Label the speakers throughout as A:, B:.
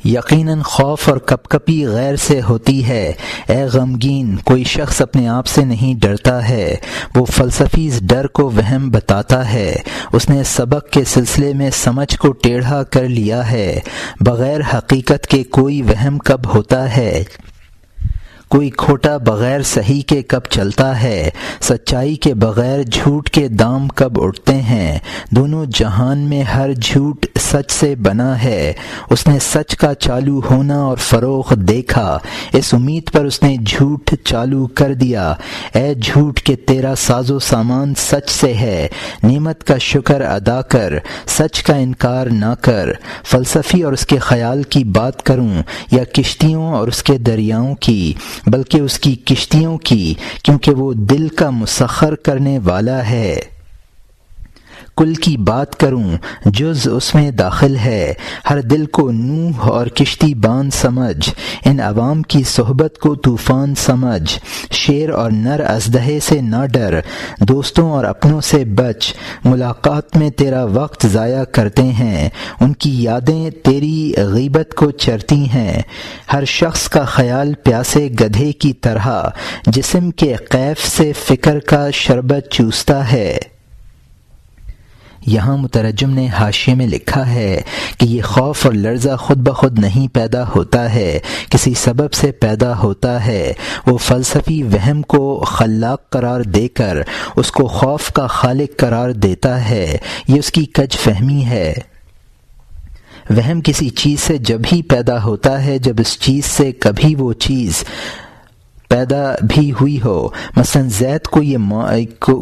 A: یقیناً خوف اور کپکپی غیر سے ہوتی ہے۔ اے غمگین، کوئی شخص اپنے آپ سے نہیں ڈرتا ہے۔ وہ فلسفی اس ڈر کو وہم بتاتا ہے۔ اس نے سبق کے سلسلے میں سمجھ کو ٹیڑھا کر لیا ہے۔ بغیر حقیقت کے کوئی وہم کب ہوتا ہے؟ کوئی کھوٹا بغیر صحیح کے کب چلتا ہے؟ سچائی کے بغیر جھوٹ کے دام کب اٹھتے ہیں؟ دونوں جہان میں ہر جھوٹ سچ سے بنا ہے۔ اس نے سچ کا چالو ہونا اور فروغ دیکھا، اس امید پر اس نے جھوٹ چالو کر دیا۔ اے جھوٹ کہ تیرا ساز و سامان سچ سے ہے، نعمت کا شکر ادا کر، سچ کا انکار نہ کر۔ فلسفی اور اس کے خیال کی بات کروں یا کشتیوں اور اس کے دریاؤں کی، بلکہ اس کی کشتیوں کی، کیونکہ وہ دل کا مسخر کرنے والا ہے۔ کل کی بات کروں، جز اس میں داخل ہے۔ ہر دل کو نوح اور کشتی بان سمجھ، ان عوام کی صحبت کو طوفان سمجھ۔ شیر اور نر اژدہے سے نہ ڈر، دوستوں اور اپنوں سے بچ۔ ملاقات میں تیرا وقت ضائع کرتے ہیں، ان کی یادیں تیری غیبت کو چرتی ہیں۔ ہر شخص کا خیال پیاسے گدھے کی طرح جسم کے قیف سے فکر کا شربت چوستا ہے۔ یہاں مترجم نے حاشیے میں لکھا ہے کہ یہ خوف اور لرزہ خود بخود نہیں پیدا ہوتا ہے، کسی سبب سے پیدا ہوتا ہے۔ وہ فلسفی وہم کو خلاق قرار دے کر اس کو خوف کا خالق قرار دیتا ہے۔ یہ اس کی کج فہمی ہے۔ وہم کسی چیز سے جب ہی پیدا ہوتا ہے جب اس چیز سے کبھی وہ چیز پیدا بھی ہوئی ہو۔ مثلا زید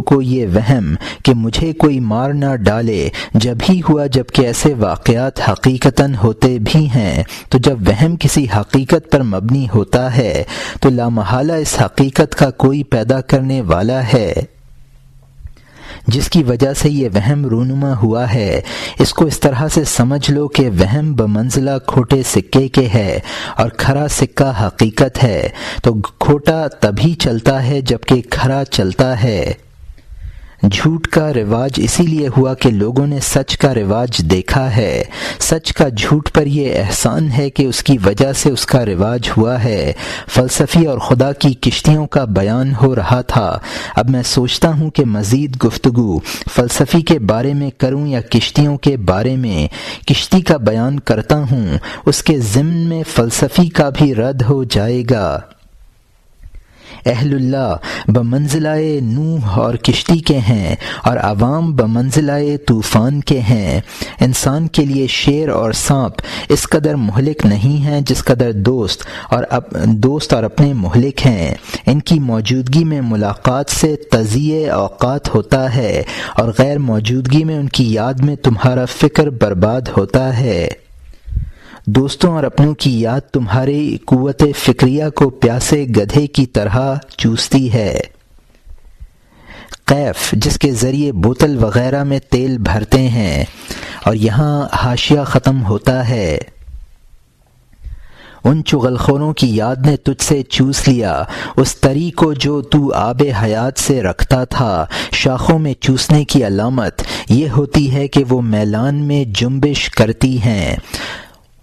A: کو یہ وہم کہ مجھے کوئی مار نہ ڈالے جب ہی ہوا جب کہ ایسے واقعات حقیقتاً ہوتے بھی ہیں۔ تو جب وہم کسی حقیقت پر مبنی ہوتا ہے تو لامحالہ اس حقیقت کا کوئی پیدا کرنے والا ہے جس کی وجہ سے یہ وہم رونما ہوا ہے۔ اس کو اس طرح سے سمجھ لو کہ وہم بمنزلہ کھوٹے سکے کے ہے اور کھرا سکہ حقیقت ہے۔ تو کھوٹا تبھی چلتا ہے جبکہ کھرا چلتا ہے۔ جھوٹ کا رواج اسی لیے ہوا کہ لوگوں نے سچ کا رواج دیکھا ہے۔ سچ کا جھوٹ پر یہ احسان ہے کہ اس کی وجہ سے اس کا رواج ہوا ہے۔ فلسفی اور خدا کی کشتیوں کا بیان ہو رہا تھا۔ اب میں سوچتا ہوں کہ مزید گفتگو فلسفی کے بارے میں کروں یا کشتیوں کے بارے میں۔ کشتی کا بیان کرتا ہوں، اس کے ضمن میں فلسفی کا بھی رد ہو جائے گا۔ اہل اللہ بمنزلہ نوح اور کشتی کے ہیں اور عوام بمنزلہ طوفان کے ہیں۔ انسان کے لیے شیر اور سانپ اس قدر مہلک نہیں ہیں جس قدر دوست اور اپنے مہلک ہیں۔ ان کی موجودگی میں ملاقات سے تضییع اوقات ہوتا ہے اور غیر موجودگی میں ان کی یاد میں تمہارا فکر برباد ہوتا ہے۔ دوستوں اور اپنوں کی یاد تمہاری قوت فکریہ کو پیاسے گدھے کی طرح چوستی ہے۔ قیف جس کے ذریعے بوتل وغیرہ میں تیل بھرتے ہیں۔ اور یہاں حاشیہ ختم ہوتا ہے۔ ان چغل خوروں کی یاد نے تجھ سے چوس لیا اس تری کو جو تو آب حیات سے رکھتا تھا۔ شاخوں میں چوسنے کی علامت یہ ہوتی ہے کہ وہ میلان میں جنبش کرتی ہیں۔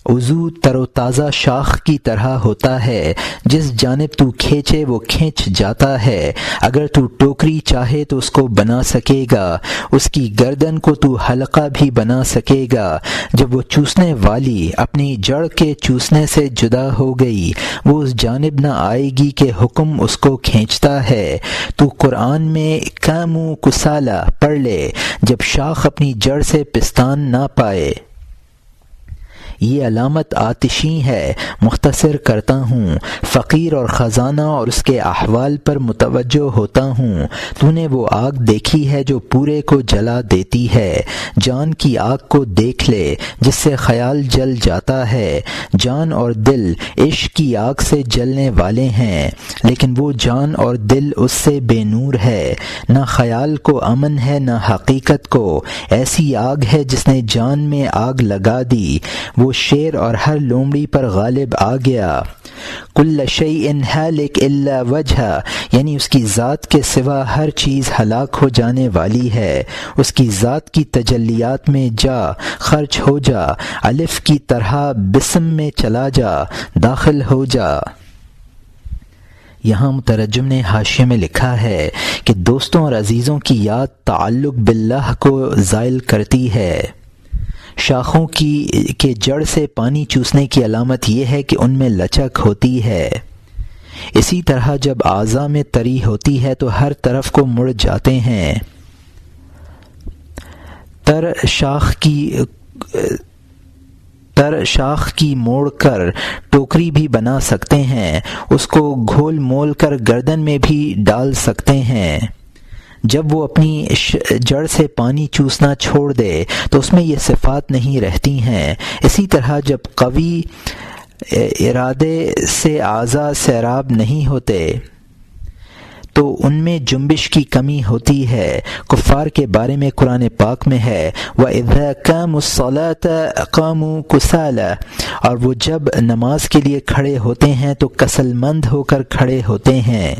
A: عضو تر و تازہ شاخ کی طرح ہوتا ہے، جس جانب تو کھینچے وہ کھینچ جاتا ہے۔ اگر تو ٹوکری چاہے تو اس کو بنا سکے گا، اس کی گردن کو تو حلقہ بھی بنا سکے گا۔ جب وہ چوسنے والی اپنی جڑ کے چوسنے سے جدا ہو گئی، وہ اس جانب نہ آئے گی کہ حکم اس کو کھینچتا ہے۔ تو قرآن میں کامو کسالہ پڑھ لے، جب شاخ اپنی جڑ سے پستان نہ پائے۔ یہ علامت آتشی ہے۔ مختصر کرتا ہوں، فقیر اور خزانہ اور اس کے احوال پر متوجہ ہوتا ہوں۔ تو نے وہ آگ دیکھی ہے جو پورے کو جلا دیتی ہے۔ جان کی آگ کو دیکھ لے جس سے خیال جل جاتا ہے۔ جان اور دل عشق کی آگ سے جلنے والے ہیں، لیکن وہ جان اور دل اس سے بے نور ہے۔ نہ خیال کو امن ہے نہ حقیقت کو۔ ایسی آگ ہے جس نے جان میں آگ لگا دی۔ وہ شیر اور ہر لومڑی پر غالب آ گیا۔ کل شیء ہالک الا وجہہ، یعنی اس کی ذات کے سوا ہر چیز ہلاک ہو جانے والی ہے، اس کی ذات کی تجلیات میں جا، خرچ ہو جا، الف کی طرح بسم میں چلا جا، داخل ہو جا۔ یہاں مترجم نے حاشیے میں لکھا ہے کہ دوستوں اور عزیزوں کی یاد تعلق باللہ کو زائل کرتی ہے۔ شاخوں کے جڑ سے پانی چوسنے کی علامت یہ ہے کہ ان میں لچک ہوتی ہے۔ اسی طرح جب اعضاء میں تری ہوتی ہے تو ہر طرف کو مڑ جاتے ہیں۔ تر شاخ کی موڑ کر ٹوکری بھی بنا سکتے ہیں، اس کو گھول مول کر گردن میں بھی ڈال سکتے ہیں۔ جب وہ اپنی جڑ سے پانی چوسنا چھوڑ دے تو اس میں یہ صفات نہیں رہتی ہیں۔ اسی طرح جب قوی ارادے سے اعضاء سیراب نہیں ہوتے تو ان میں جنبش کی کمی ہوتی ہے۔ کفار کے بارے میں قرآن پاک میں ہے وَإِذَا قَامُوا الصَّلَاةَ قَامُوا كُسَالَىٰ، اور وہ جب نماز کے لیے کھڑے ہوتے ہیں تو کسل مند ہو کر کھڑے ہوتے ہیں۔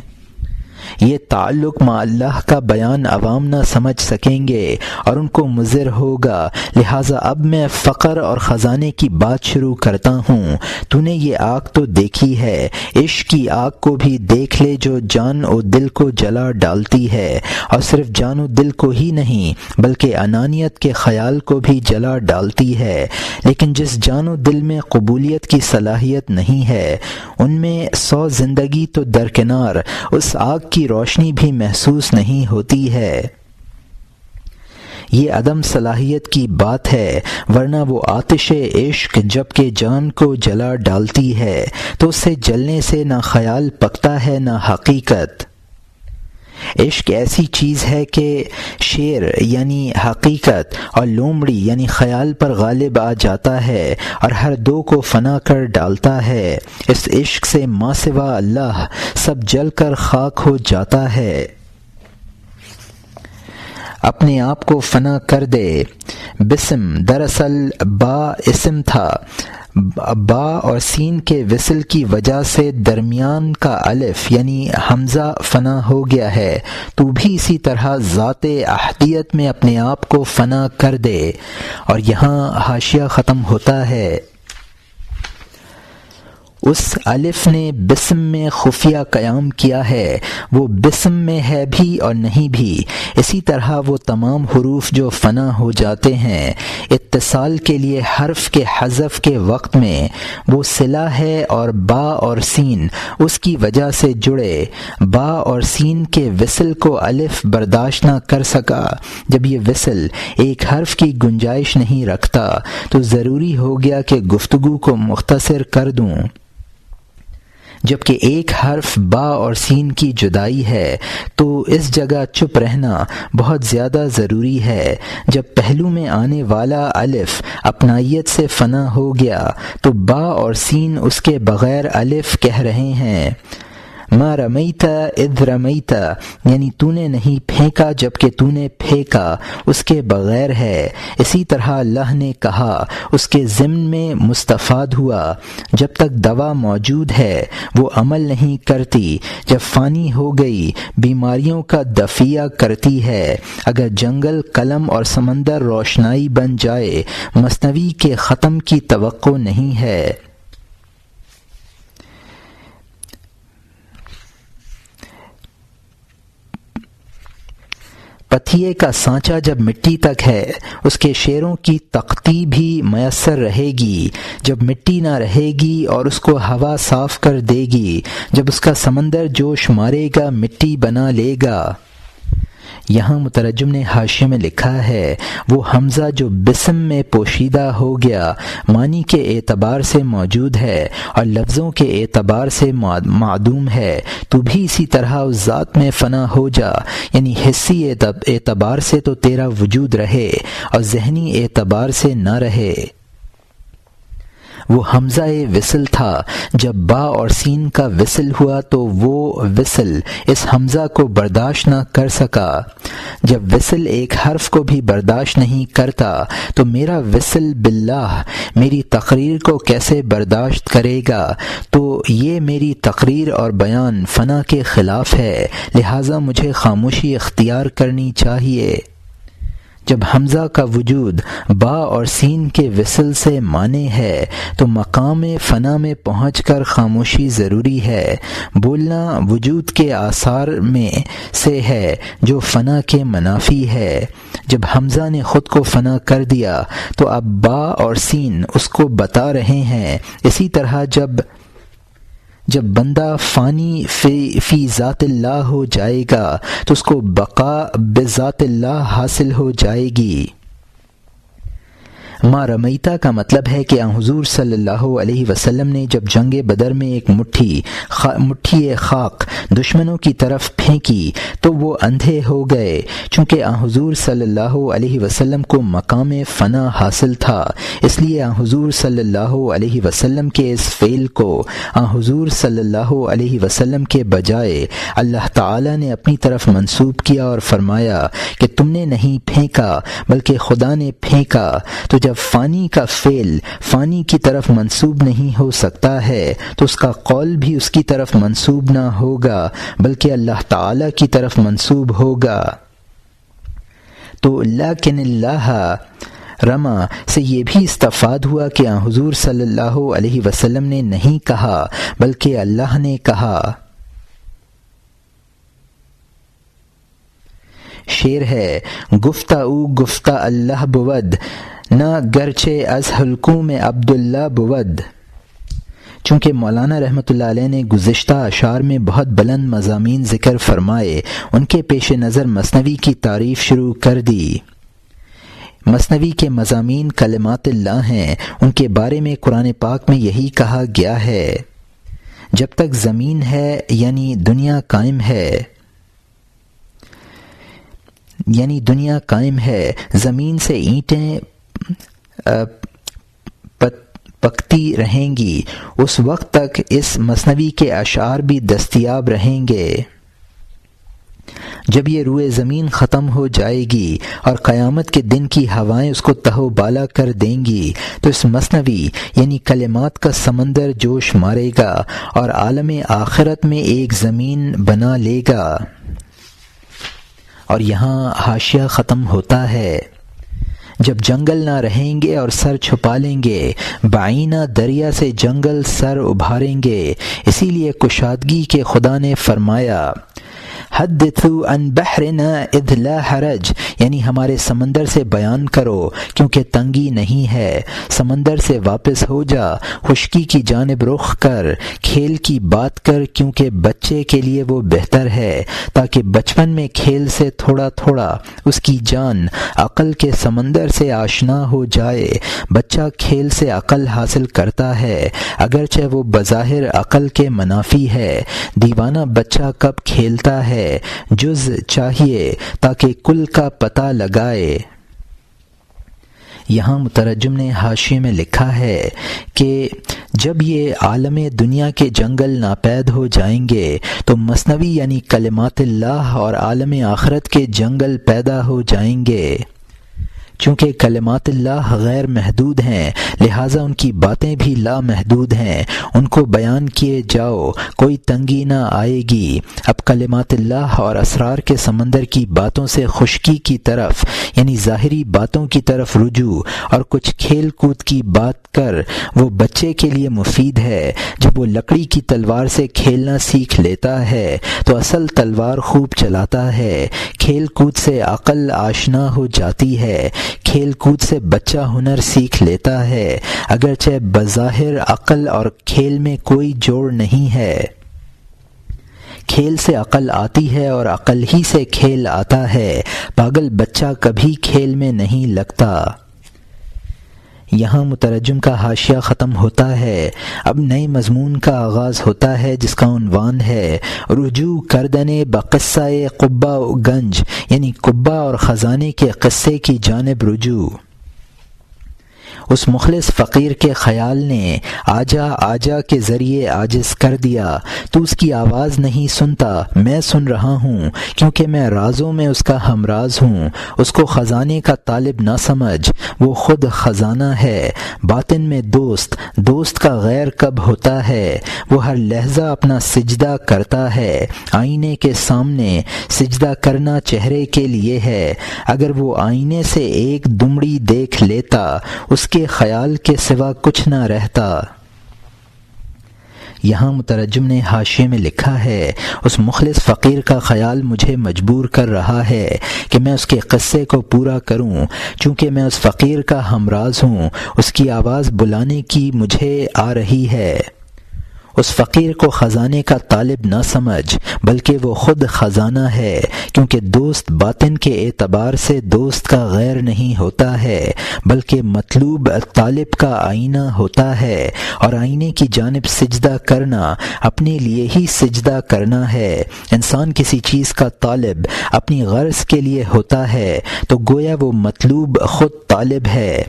A: یہ تعلق مع اللہ کا بیان عوام نہ سمجھ سکیں گے اور ان کو مضر ہوگا، لہٰذا اب میں فقر اور خزانے کی بات شروع کرتا ہوں۔ تو نے یہ آگ تو دیکھی ہے، عشق کی آگ کو بھی دیکھ لے جو جان و دل کو جلا ڈالتی ہے، اور صرف جان و دل کو ہی نہیں بلکہ انانیت کے خیال کو بھی جلا ڈالتی ہے۔ لیکن جس جان و دل میں قبولیت کی صلاحیت نہیں ہے ان میں 100 زندگی تو درکنار اس آگ کی روشنی بھی محسوس نہیں ہوتی ہے۔ یہ عدم صلاحیت کی بات ہے، ورنہ وہ آتش عشق جب کہ جان کو جلا ڈالتی ہے تو اس سے جلنے سے نہ خیال پکتا ہے نہ حقیقت۔ عشق ایسی چیز ہے کہ شیر یعنی حقیقت اور لومڑی یعنی خیال پر غالب آ جاتا ہے اور ہر دو کو فنا کر ڈالتا ہے۔ اس عشق سے ما سوا اللہ سب جل کر خاک ہو جاتا ہے۔ اپنے آپ کو فنا کر دے۔ بسم دراصل با اسم تھا، با اور سین کے وصل کی وجہ سے درمیان کا الف یعنی حمزہ فنا ہو گیا ہے۔ تو بھی اسی طرح ذات احدیت میں اپنے آپ کو فنا کر دے۔ اور یہاں حاشیہ ختم ہوتا ہے۔ اس الف نے بسم میں خفیہ قیام کیا ہے، وہ بسم میں ہے بھی اور نہیں بھی۔ اسی طرح وہ تمام حروف جو فنا ہو جاتے ہیں اتصال کے لیے حرف کے حذف کے وقت میں وہ صلہ ہے اور با اور سین اس کی وجہ سے جڑے۔ با اور سین کے وصل کو الف برداشت نہ کر سکا۔ جب یہ وصل ایک حرف کی گنجائش نہیں رکھتا تو ضروری ہو گیا کہ گفتگو کو مختصر کر دوں۔ جبکہ ایک حرف با اور سین کی جدائی ہے تو اس جگہ چپ رہنا بہت زیادہ ضروری ہے۔ جب پہلو میں آنے والا الف اپنائیت سے فنا ہو گیا تو با اور سین اس کے بغیر الف کہہ رہے ہیں۔ ما رمیت اذ رمیت، یعنی تو نے نہیں پھینکا جبکہ تو نے پھینکا اس کے بغیر ہے۔ اسی طرح اللہ نے کہا اس کے ضمن میں مستفاد ہوا۔ جب تک دوا موجود ہے وہ عمل نہیں کرتی، جب فانی ہو گئی بیماریوں کا دفیہ کرتی ہے۔ اگر جنگل قلم اور سمندر روشنائی بن جائے مثنوی کے ختم کی توقع نہیں ہے۔ پتھیے کا سانچہ جب مٹی تک ہے اس کے شیروں کی تختی بھی میسر رہے گی۔ جب مٹی نہ رہے گی اور اس کو ہوا صاف کر دے گی، جب اس کا سمندر جوش مارے گا مٹی بنا لے گا۔ یہاں مترجم نے حاشیے میں لکھا ہے وہ حمزہ جو بسم میں پوشیدہ ہو گیا معنی کے اعتبار سے موجود ہے اور لفظوں کے اعتبار سے معدوم ہے۔ تو بھی اسی طرح اس ذات میں فنا ہو جا، یعنی حسی اعتبار سے تو تیرا وجود رہے اور ذہنی اعتبار سے نہ رہے۔ وہ حمزہ وصل تھا۔ جب با اور سین کا وصل ہوا تو وہ وصل اس حمزہ کو برداشت نہ کر سکا۔ جب وصل ایک حرف کو بھی برداشت نہیں کرتا تو میرا وصل باللہ میری تقریر کو کیسے برداشت کرے گا؟ تو یہ میری تقریر اور بیان فنا کے خلاف ہے، لہٰذا مجھے خاموشی اختیار کرنی چاہیے۔ جب حمزہ کا وجود با اور سین کے وصل سے مانے ہے تو مقام فنا میں پہنچ کر خاموشی ضروری ہے۔ بولنا وجود کے آثار میں سے ہے جو فنا کے منافی ہے۔ جب حمزہ نے خود کو فنا کر دیا تو اب با اور سین اس کو بتا رہے ہیں۔ اسی طرح جب بندہ فانی فی ذات اللہ ہو جائے گا تو اس کو بقا بذات اللہ حاصل ہو جائے گی۔ ما رمیتا کا مطلب ہے کہ حضور صلی اللہ علیہ وسلم نے جب جنگ بدر میں ایک مٹھی خاک دشمنوں کی طرف پھینکی تو وہ اندھے ہو گئے، چونکہ حضور صلی اللہ علیہ وسلم کو مقام فنا حاصل تھا، اس لیے حضور صلی اللہ علیہ وسلم کے اس فعل کو حضور صلی اللہ علیہ وسلم کے بجائے اللہ تعالی نے اپنی طرف منسوب کیا اور فرمایا کہ تم نے نہیں پھینکا بلکہ خدا نے پھینکا۔ تو جب فانی کا فعل فانی کی طرف منسوب نہیں ہو سکتا ہے تو اس کا قول بھی اس کی طرف منسوب نہ ہوگا بلکہ اللہ تعالی کی طرف منسوب ہوگا۔ تو لیکن اللہ رما سے یہ بھی استفاد ہوا کہ حضور صلی اللہ علیہ وسلم نے نہیں کہا بلکہ اللہ نے کہا۔ شعر ہے گفتہ او گفتہ اللہ بود نہ گرچہ از حلقوم عبداللہ بود۔ چونکہ مولانا رحمۃ اللہ علیہ نے گزشتہ اشعار میں بہت بلند مضامین ذکر فرمائے، ان کے پیش نظر مثنوی کی تعریف شروع کر دی۔ مثنوی کے مضامین کلمات اللہ ہیں، ان کے بارے میں قرآن پاک میں یہی کہا گیا ہے، جب تک زمین ہے یعنی دنیا قائم ہے زمین سے اینٹیں پکتی رہیں گی، اس وقت تک اس مثنوی کے اشعار بھی دستیاب رہیں گے۔ جب یہ روئے زمین ختم ہو جائے گی اور قیامت کے دن کی ہوائیں اس کو تہو بالا کر دیں گی تو اس مثنوی یعنی کلمات کا سمندر جوش مارے گا اور عالم آخرت میں ایک زمین بنا لے گا۔ اور یہاں حاشیہ ختم ہوتا ہے۔ جب جنگل نہ رہیں گے اور سر چھپا لیں گے، بعینہ دریا سے جنگل سر ابھاریں گے۔ اسی لیے کشادگی کے خدا نے فرمایا حدثوا عن بحرنا اذ لا حرج، یعنی ہمارے سمندر سے بیان کرو کیونکہ تنگی نہیں ہے۔ سمندر سے واپس ہو جا، خشکی کی جانب رخ کر، کھیل کی بات کر کیونکہ بچے کے لیے وہ بہتر ہے، تاکہ بچپن میں کھیل سے تھوڑا تھوڑا اس کی جان عقل کے سمندر سے آشنا ہو جائے۔ بچہ کھیل سے عقل حاصل کرتا ہے اگرچہ وہ بظاہر عقل کے منافی ہے۔ دیوانہ بچہ کب کھیلتا ہے جز چاہیے تاکہ کل کا پتہ لگائے۔ یہاں مترجم نے حاشیے میں لکھا ہے کہ جب یہ عالم دنیا کے جنگل ناپید ہو جائیں گے تو مثنوی یعنی کلمات اللہ اور عالم آخرت کے جنگل پیدا ہو جائیں گے۔ چونکہ کلمات اللہ غیر محدود ہیں لہٰذا ان کی باتیں بھی لامحدود ہیں، ان کو بیان کیے جاؤ کوئی تنگی نہ آئے گی۔ اب کلمات اللہ اور اسرار کے سمندر کی باتوں سے خشکی کی طرف یعنی ظاہری باتوں کی طرف رجوع اور کچھ کھیل کود کی بات کر، وہ بچے کے لیے مفید ہے۔ جب وہ لکڑی کی تلوار سے کھیلنا سیکھ لیتا ہے تو اصل تلوار خوب چلاتا ہے۔ کھیل کود سے عقل آشنا ہو جاتی ہے، کھیل کود سے بچہ ہنر سیکھ لیتا ہے، اگرچہ بظاہر عقل اور کھیل میں کوئی جوڑ نہیں ہے۔ کھیل سے عقل آتی ہے اور عقل ہی سے کھیل آتا ہے، پاگل بچہ کبھی کھیل میں نہیں لگتا۔ یہاں مترجم کا حاشیہ ختم ہوتا ہے۔ اب نئے مضمون کا آغاز ہوتا ہے جس کا عنوان ہے رجوع کردن بقصہ قبہ و گنج، یعنی قبہ اور خزانے کے قصے کی جانب رجوع۔ اس مخلص فقیر کے خیال نے آجا آجا کے ذریعے عاجز کر دیا۔ تو اس کی آواز نہیں سنتا، میں سن رہا ہوں، کیونکہ میں رازوں میں اس کا ہمراز ہوں۔ اس کو خزانے کا طالب نہ سمجھ، وہ خود خزانہ ہے۔ باطن میں دوست کا غیر کب ہوتا ہے؟ وہ ہر لحظہ اپنا سجدہ کرتا ہے۔ آئینے کے سامنے سجدہ کرنا چہرے کے لیے ہے۔ اگر وہ آئینے سے ایک دمڑی دیکھ لیتا، اس کے خیال کے سوا کچھ نہ رہتا۔ یہاں مترجم نے حاشیے میں لکھا ہے، اس مخلص فقیر کا خیال مجھے مجبور کر رہا ہے کہ میں اس کے قصے کو پورا کروں، چونکہ میں اس فقیر کا ہمراز ہوں۔ اس کی آواز بلانے کی مجھے آ رہی ہے۔ اس فقیر کو خزانے کا طالب نہ سمجھ، بلکہ وہ خود خزانہ ہے، کیونکہ دوست باطن کے اعتبار سے دوست کا غیر نہیں ہوتا ہے، بلکہ مطلوب طالب کا آئینہ ہوتا ہے، اور آئینے کی جانب سجدہ کرنا اپنے لیے ہی سجدہ کرنا ہے۔ انسان کسی چیز کا طالب اپنی غرض کے لیے ہوتا ہے تو گویا وہ مطلوب خود طالب ہے۔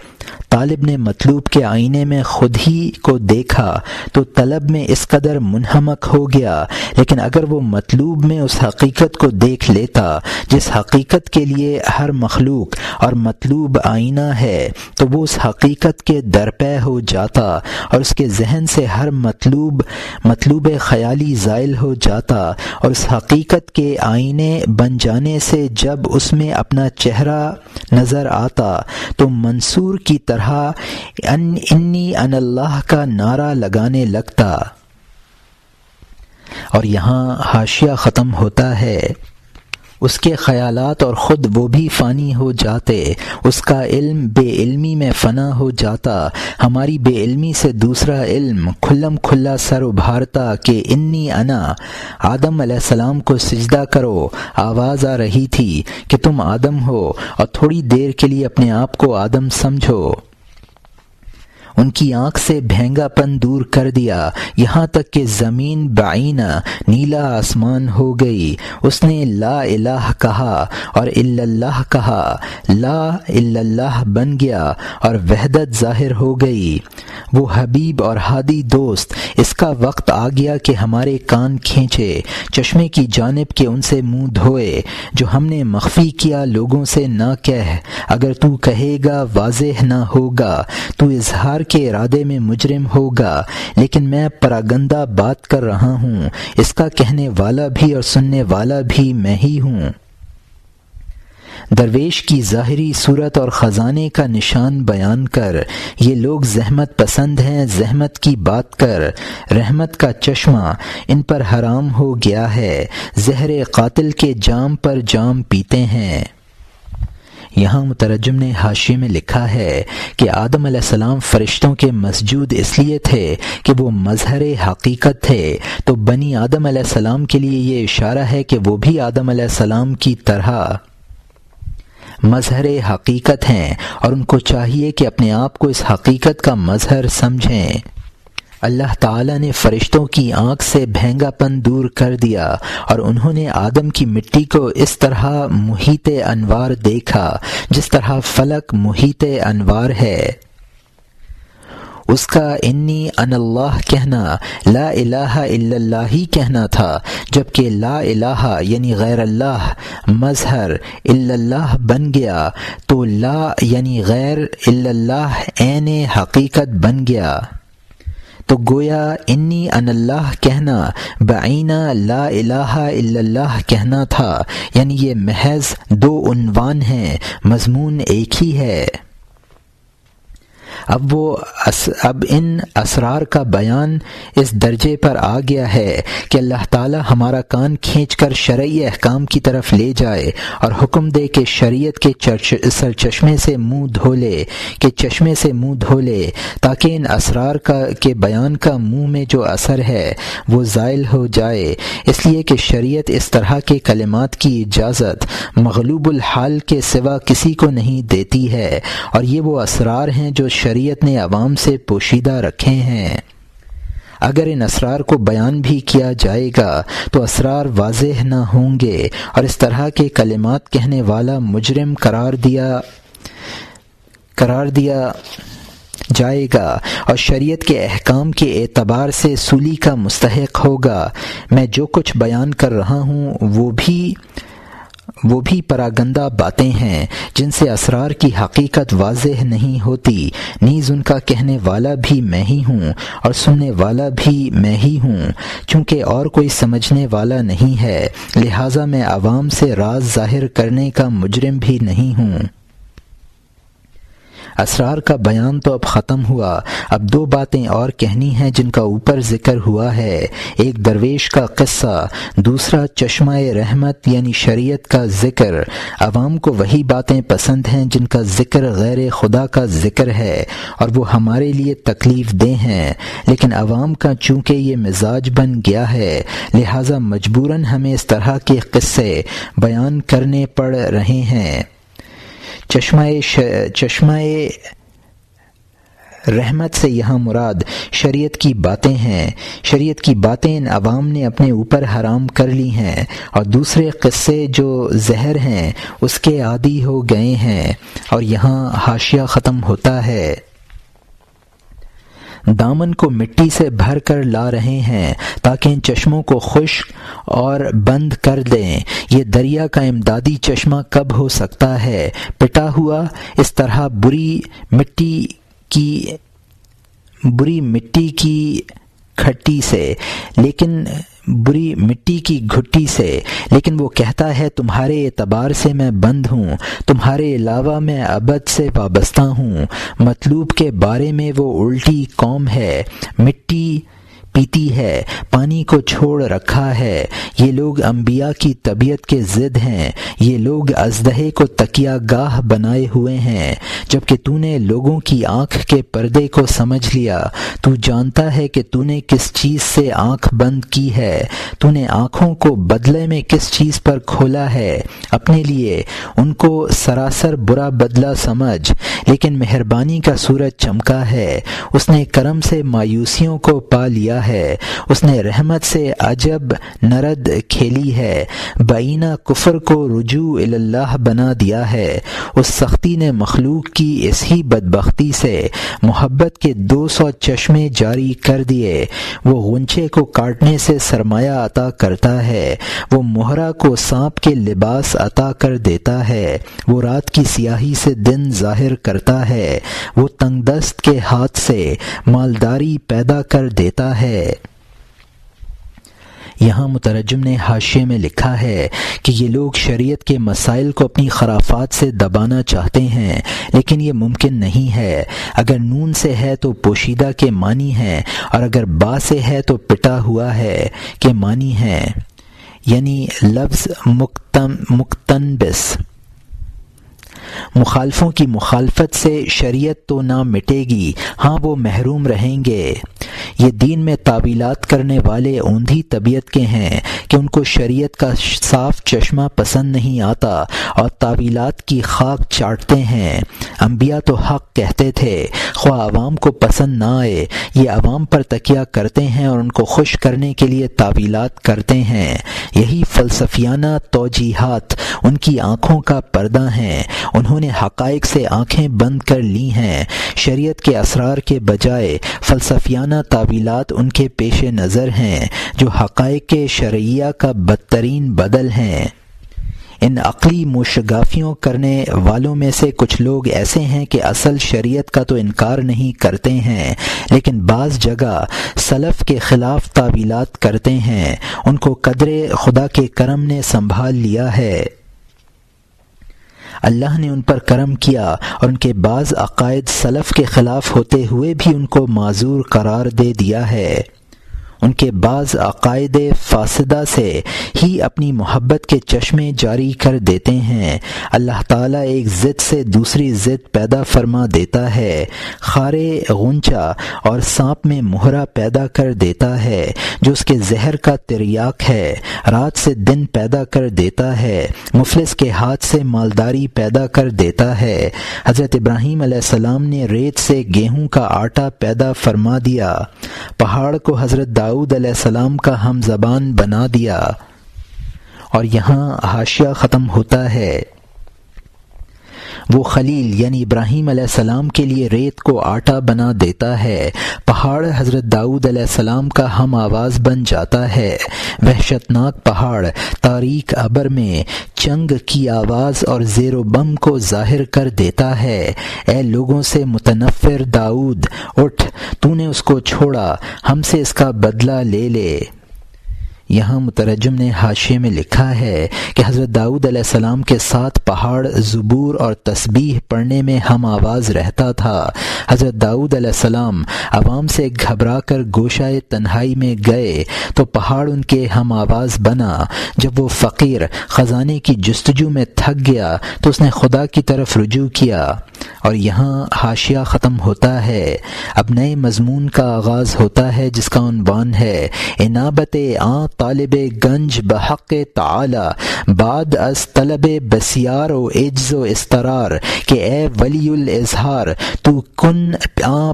A: طالب نے مطلوب کے آئینے میں خود ہی کو دیکھا تو طلب میں اس قدر منہمک ہو گیا، لیکن اگر وہ مطلوب میں اس حقیقت کو دیکھ لیتا جس حقیقت کے لیے ہر مخلوق اور مطلوب آئینہ ہے، تو وہ اس حقیقت کے درپے ہو جاتا اور اس کے ذہن سے ہر مطلوب خیالی زائل ہو جاتا، اور اس حقیقت کے آئینے بن جانے سے جب اس میں اپنا چہرہ نظر آتا تو منصور کی طرح انی ان اللہ کا نعرہ لگانے لگتا۔ اور یہاں حاشیہ ختم ہوتا ہے۔ اس کے خیالات اور خود وہ بھی فانی ہو جاتے، اس کا علم بے علمی میں فنا ہو جاتا، ہماری بے علمی سے دوسرا علم کھلم کھلا سر ابھارتا کہ انی انا، آدم علیہ السلام کو سجدہ کرو، آواز آ رہی تھی کہ تم آدم ہو اور تھوڑی دیر کے لیے اپنے آپ کو آدم سمجھو۔ ان کی آنکھ سے بھینگا پن دور کر دیا، یہاں تک کہ زمین بعینہ نیلا آسمان ہو گئی۔ اس نے لا الہ کہا اور الا اللہ کہا، لا الا اللہ بن گیا اور وحدت ظاہر ہو گئی۔ وہ حبیب اور ہادی دوست، اس کا وقت آ گیا کہ ہمارے کان کھینچے، چشمے کی جانب کے ان سے منہ دھوئے جو ہم نے مخفی کیا لوگوں سے نہ کہہ، اگر تو کہے گا واضح نہ ہوگا، تو اظہار کے ارادے میں مجرم ہوگا، لیکن میں پراگندہ بات کر رہا ہوں، اس کا کہنے والا بھی اور سننے والا بھی میں ہی ہوں۔ درویش کی ظاہری صورت اور خزانے کا نشان بیان کر یہ لوگ زحمت پسند ہیں، زحمت کی بات کر، رحمت کا چشمہ ان پر حرام ہو گیا ہے، زہر قاتل کے جام پر جام پیتے ہیں۔ یہاں مترجم نے حاشیے میں لکھا ہے کہ آدم علیہ السلام فرشتوں کے مسجود اس لیے تھے کہ وہ مظہر حقیقت تھے، تو بنی آدم علیہ السلام کے لیے یہ اشارہ ہے کہ وہ بھی آدم علیہ السلام کی طرح مظہر حقیقت ہیں، اور ان کو چاہیے کہ اپنے آپ کو اس حقیقت کا مظہر سمجھیں۔ اللہ تعالیٰ نے فرشتوں کی آنکھ سے بھینگا پن دور کر دیا اور انہوں نے آدم کی مٹی کو اس طرح محیط انوار دیکھا جس طرح فلک محیط انوار ہے۔ اس کا انی ان اللہ کہنا لا الہ الا اللہ ہی کہنا تھا، جبکہ لا الہ یعنی غیر اللہ مظہر الا اللہ بن گیا تو لا یعنی غیر الا اللہ عین حقیقت بن گیا۔ تو گویا انی ان اللہ کہنا بعینہ لا الہ الا اللہ کہنا تھا، یعنی یہ محض دو عنوان ہیں، مضمون ایک ہی ہے۔ اب ان اسرار کا بیان اس درجے پر آ گیا ہے کہ اللہ تعالی ہمارا کان کھینچ کر شرعی احکام کی طرف لے جائے اور حکم دے کہ شریعت کے چشمے سے منہ دھو لے تاکہ ان اسرار کے بیان کا منہ میں جو اثر ہے وہ زائل ہو جائے، اس لیے کہ شریعت اس طرح کے کلمات کی اجازت مغلوب الحال کے سوا کسی کو نہیں دیتی ہے، اور یہ وہ اسرار ہیں جو شریعت نے عوام سے پوشیدہ رکھے ہیں۔ اگر ان اسرار کو بیان بھی کیا جائے گا تو اسرار واضح نہ ہوں گے، اور اس طرح کے کلمات کہنے والا مجرم قرار دیا جائے گا اور شریعت کے احکام کے اعتبار سے سولی کا مستحق ہوگا۔ میں جو کچھ بیان کر رہا ہوں وہ بھی پراگندہ باتیں ہیں جن سے اسرار کی حقیقت واضح نہیں ہوتی، نیز ان کا کہنے والا بھی میں ہی ہوں اور سننے والا بھی میں ہی ہوں، چونکہ اور کوئی سمجھنے والا نہیں ہے، لہٰذا میں عوام سے راز ظاہر کرنے کا مجرم بھی نہیں ہوں۔ اسرار کا بیان تو اب ختم ہوا، اب دو باتیں اور کہنی ہیں جن کا اوپر ذکر ہوا ہے، ایک درویش کا قصہ، دوسرا چشمہ رحمت یعنی شریعت کا ذکر۔ عوام کو وہی باتیں پسند ہیں جن کا ذکر غیر خدا کا ذکر ہے اور وہ ہمارے لیے تکلیف دہ ہیں، لیکن عوام کا چونکہ یہ مزاج بن گیا ہے لہٰذا مجبوراً ہمیں اس طرح کے قصے بیان کرنے پڑ رہے ہیں۔ چشمہ رحمت سے یہاں مراد شریعت کی باتیں ہیں، شریعت کی باتیں ان عوام نے اپنے اوپر حرام کر لی ہیں، اور دوسرے قصے جو زہر ہیں اس کے عادی ہو گئے ہیں۔ اور یہاں حاشیہ ختم ہوتا ہے۔ دامن کو مٹی سے بھر کر لا رہے ہیں تاکہ ان چشموں کو خشک اور بند کر دیں۔ یہ دریا کا امدادی چشمہ کب ہو سکتا ہے؟ پٹا ہوا اس طرح بری مٹی کی کھٹی سے، لیکن بری مٹی کی گھٹی سے، لیکن وہ کہتا ہے تمہارے اعتبار سے میں بند ہوں، تمہارے علاوہ میں ابد سے وابستہ ہوں۔ مطلوب کے بارے میں وہ الٹی قوم ہے، مٹی پیتی ہے، پانی کو چھوڑ رکھا ہے۔ یہ لوگ انبیاء کی طبیعت کے ضد ہیں، یہ لوگ اژدہے کو تکیہ گاہ بنائے ہوئے ہیں۔ جبکہ تو نے لوگوں کی آنکھ کے پردے کو سمجھ لیا، تو جانتا ہے کہ تو نے کس چیز سے آنکھ بند کی ہے، تو نے آنکھوں کو بدلے میں کس چیز پر کھولا ہے اپنے لیے۔ ان کو سراسر برا بدلہ سمجھ، لیکن مہربانی کا سورج چمکا ہے، اس نے کرم سے مایوسیوں کو پا لیا ہے، اس نے رحمت سے عجب نرد کھیلی ہے، بعینہ کفر کو رجوع اللہ بنا دیا ہے۔ اس سختی نے مخلوق کی اس ہی بدبختی سے محبت کے 200 چشمے جاری کر دیے۔ وہ غنچے کو کاٹنے سے سرمایہ عطا کرتا ہے، وہ مہرہ کو سانپ کے لباس عطا کر دیتا ہے، وہ رات کی سیاہی سے دن ظاہر کرتا ہے، وہ تنگ دست کے ہاتھ سے مالداری پیدا کر دیتا ہے۔ یہاں مترجم نے حاشیے میں لکھا ہے کہ یہ لوگ شریعت کے مسائل کو اپنی خرافات سے دبانا چاہتے ہیں، لیکن یہ ممکن نہیں ہے۔ اگر نون سے ہے تو پوشیدہ کے معنی ہے، اور اگر با سے ہے تو پٹا ہوا ہے کے معنی ہے، یعنی لفظ مقتنبس۔ مخالفوں کی مخالفت سے شریعت تو نہ مٹے گی، ہاں وہ محروم رہیں گے۔ یہ دین میں تعویلات کرنے والے اوندھی طبیعت کے ہیں کہ ان کو شریعت کا صاف چشمہ پسند نہیں آتا اور تعویلات کی خاک چاٹتے ہیں۔ انبیاء تو حق کہتے تھے، خواہ عوام کو پسند نہ آئے۔ یہ عوام پر تکیہ کرتے ہیں اور ان کو خوش کرنے کے لیے تعویلات کرتے ہیں۔ یہی فلسفیانہ توجیہات ان کی آنکھوں کا پردہ ہیں۔ انہوں نے حقائق سے آنکھیں بند کر لی ہیں۔ شریعت کے اسرار کے بجائے فلسفیانہ تعویلات ان کے پیش نظر ہیں، جو حقائق شرعیہ کا بدترین بدل ہیں۔ ان عقلی موشگافیوں کرنے والوں میں سے کچھ لوگ ایسے ہیں کہ اصل شریعت کا تو انکار نہیں کرتے ہیں، لیکن بعض جگہ سلف کے خلاف تعویلات کرتے ہیں۔ ان کو قدر خدا کے کرم نے سنبھال لیا ہے۔ اللہ نے ان پر کرم کیا اور ان کے بعض عقائد سلف کے خلاف ہوتے ہوئے بھی ان کو معذور قرار دے دیا ہے۔ ان کے بعض عقائد فاسدہ سے ہی اپنی محبت کے چشمے جاری کر دیتے ہیں۔ اللہ تعالیٰ ایک ضد سے دوسری ضد پیدا فرما دیتا ہے، خارے غنچہ اور سانپ میں مہرہ پیدا کر دیتا ہے جو اس کے زہر کا تریاک ہے، رات سے دن پیدا کر دیتا ہے، مفلس کے ہاتھ سے مالداری پیدا کر دیتا ہے۔ حضرت ابراہیم علیہ السلام نے ریت سے گیہوں کا آٹا پیدا فرما دیا، پہاڑ کو حضرت داؤد علیہ السلام کا ہم زبان بنا دیا۔ اور یہاں حاشیہ ختم ہوتا ہے۔ وہ خلیل یعنی ابراہیم علیہ السلام کے لیے ریت کو آٹا بنا دیتا ہے، پہاڑ حضرت داؤد علیہ السلام کا ہم آواز بن جاتا ہے، وحشتناک پہاڑ تاریک ابر میں چنگ کی آواز اور زیر و بم کو ظاہر کر دیتا ہے۔ اے لوگوں سے متنفر داؤد، اٹھ، تو نے اس کو چھوڑا، ہم سے اس کا بدلہ لے لے۔ یہاں مترجم نے حاشیے میں لکھا ہے کہ حضرت داؤد علیہ السلام کے ساتھ پہاڑ زبور اور تسبیح پڑھنے میں ہم آواز رہتا تھا۔ حضرت داؤد علیہ السلام عوام سے گھبرا کر گوشۂ تنہائی میں گئے تو پہاڑ ان کے ہم آواز بنا۔ جب وہ فقیر خزانے کی جستجو میں تھک گیا تو اس نے خدا کی طرف رجوع کیا۔ اور یہاں حاشیہ ختم ہوتا ہے۔ اب نئے مضمون کا آغاز ہوتا ہے جس کا عنوان ہے انابت طالب گنج بحق تعالی بعد از طلب بسیار و عجز و استرار کہ اے ولی الاظہار تو کن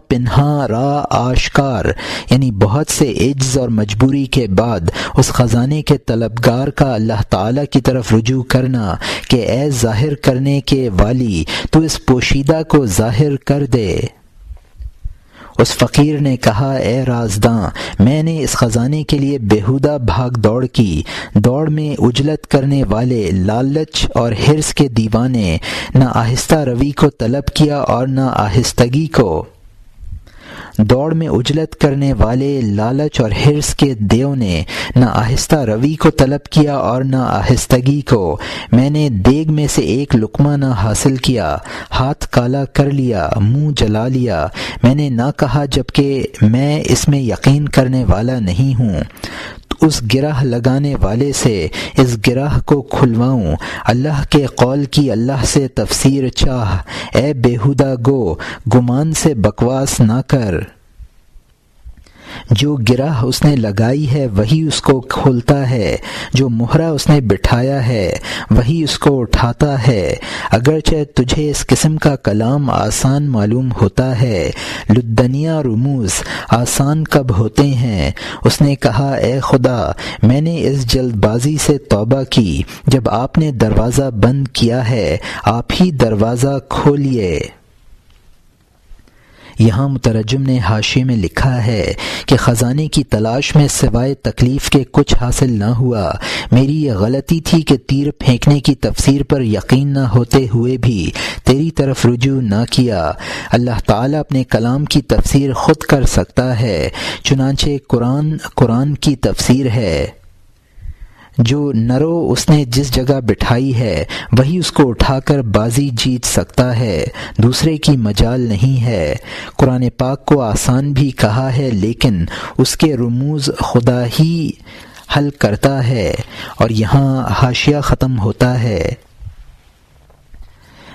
A: پنہا را آشکار، یعنی بہت سے عجز اور مجبوری کے بعد اس خزانے کے طلبگار کا اللہ تعالی کی طرف رجوع کرنا کہ اے ظاہر کرنے کے والی تو اس پوشیدہ کو ظاہر کر دے۔ اس فقیر نے کہا اے رازداں، میں نے اس خزانے کے لیے بیہودہ بھاگ دوڑ کی، دوڑ میں عجلت کرنے والے لالچ اور حرص کے دیوانے، نہ آہستہ روی کو طلب کیا اور نہ آہستگی کو۔ دوڑ میں عجلت کرنے والے لالچ اور حرص کے دیو نے نہ آہستہ روی کو طلب کیا اور نہ آہستگی کو۔ میں نے دیگ میں سے ایک لقمہ نہ حاصل کیا، ہاتھ کالا کر لیا، منہ جلا لیا۔ میں نے نہ کہا جبکہ میں اس میں یقین کرنے والا نہیں ہوں، اس گرہ لگانے والے سے اس گرہ کو کھلواؤں۔ اللہ کے قول کی اللہ سے تفسیر چاہ، اے بیہودہ گو، گمان سے بکواس نہ کر۔ جو گرہ اس نے لگائی ہے وہی اس کو کھولتا ہے، جو مہرہ اس نے بٹھایا ہے وہی اس کو اٹھاتا ہے۔ اگرچہ تجھے اس قسم کا کلام آسان معلوم ہوتا ہے، لدنیا رموز آسان کب ہوتے ہیں۔ اس نے کہا اے خدا، میں نے اس جلد بازی سے توبہ کی، جب آپ نے دروازہ بند کیا ہے آپ ہی دروازہ کھولیے۔ یہاں مترجم نے حاشیے میں لکھا ہے کہ خزانے کی تلاش میں سوائے تکلیف کے کچھ حاصل نہ ہوا۔ میری یہ غلطی تھی کہ تیر پھینکنے کی تفسیر پر یقین نہ ہوتے ہوئے بھی تیری طرف رجوع نہ کیا۔ اللہ تعالیٰ اپنے کلام کی تفسیر خود کر سکتا ہے، چنانچہ قرآن کی تفسیر ہے۔ جو نرو اس نے جس جگہ بٹھائی ہے وہی اس کو اٹھا کر بازی جیت سکتا ہے، دوسرے کی مجال نہیں ہے۔ قرآن پاک کو آسان بھی کہا ہے لیکن اس کے رموز خدا ہی حل کرتا ہے۔ اور یہاں حاشیہ ختم ہوتا ہے۔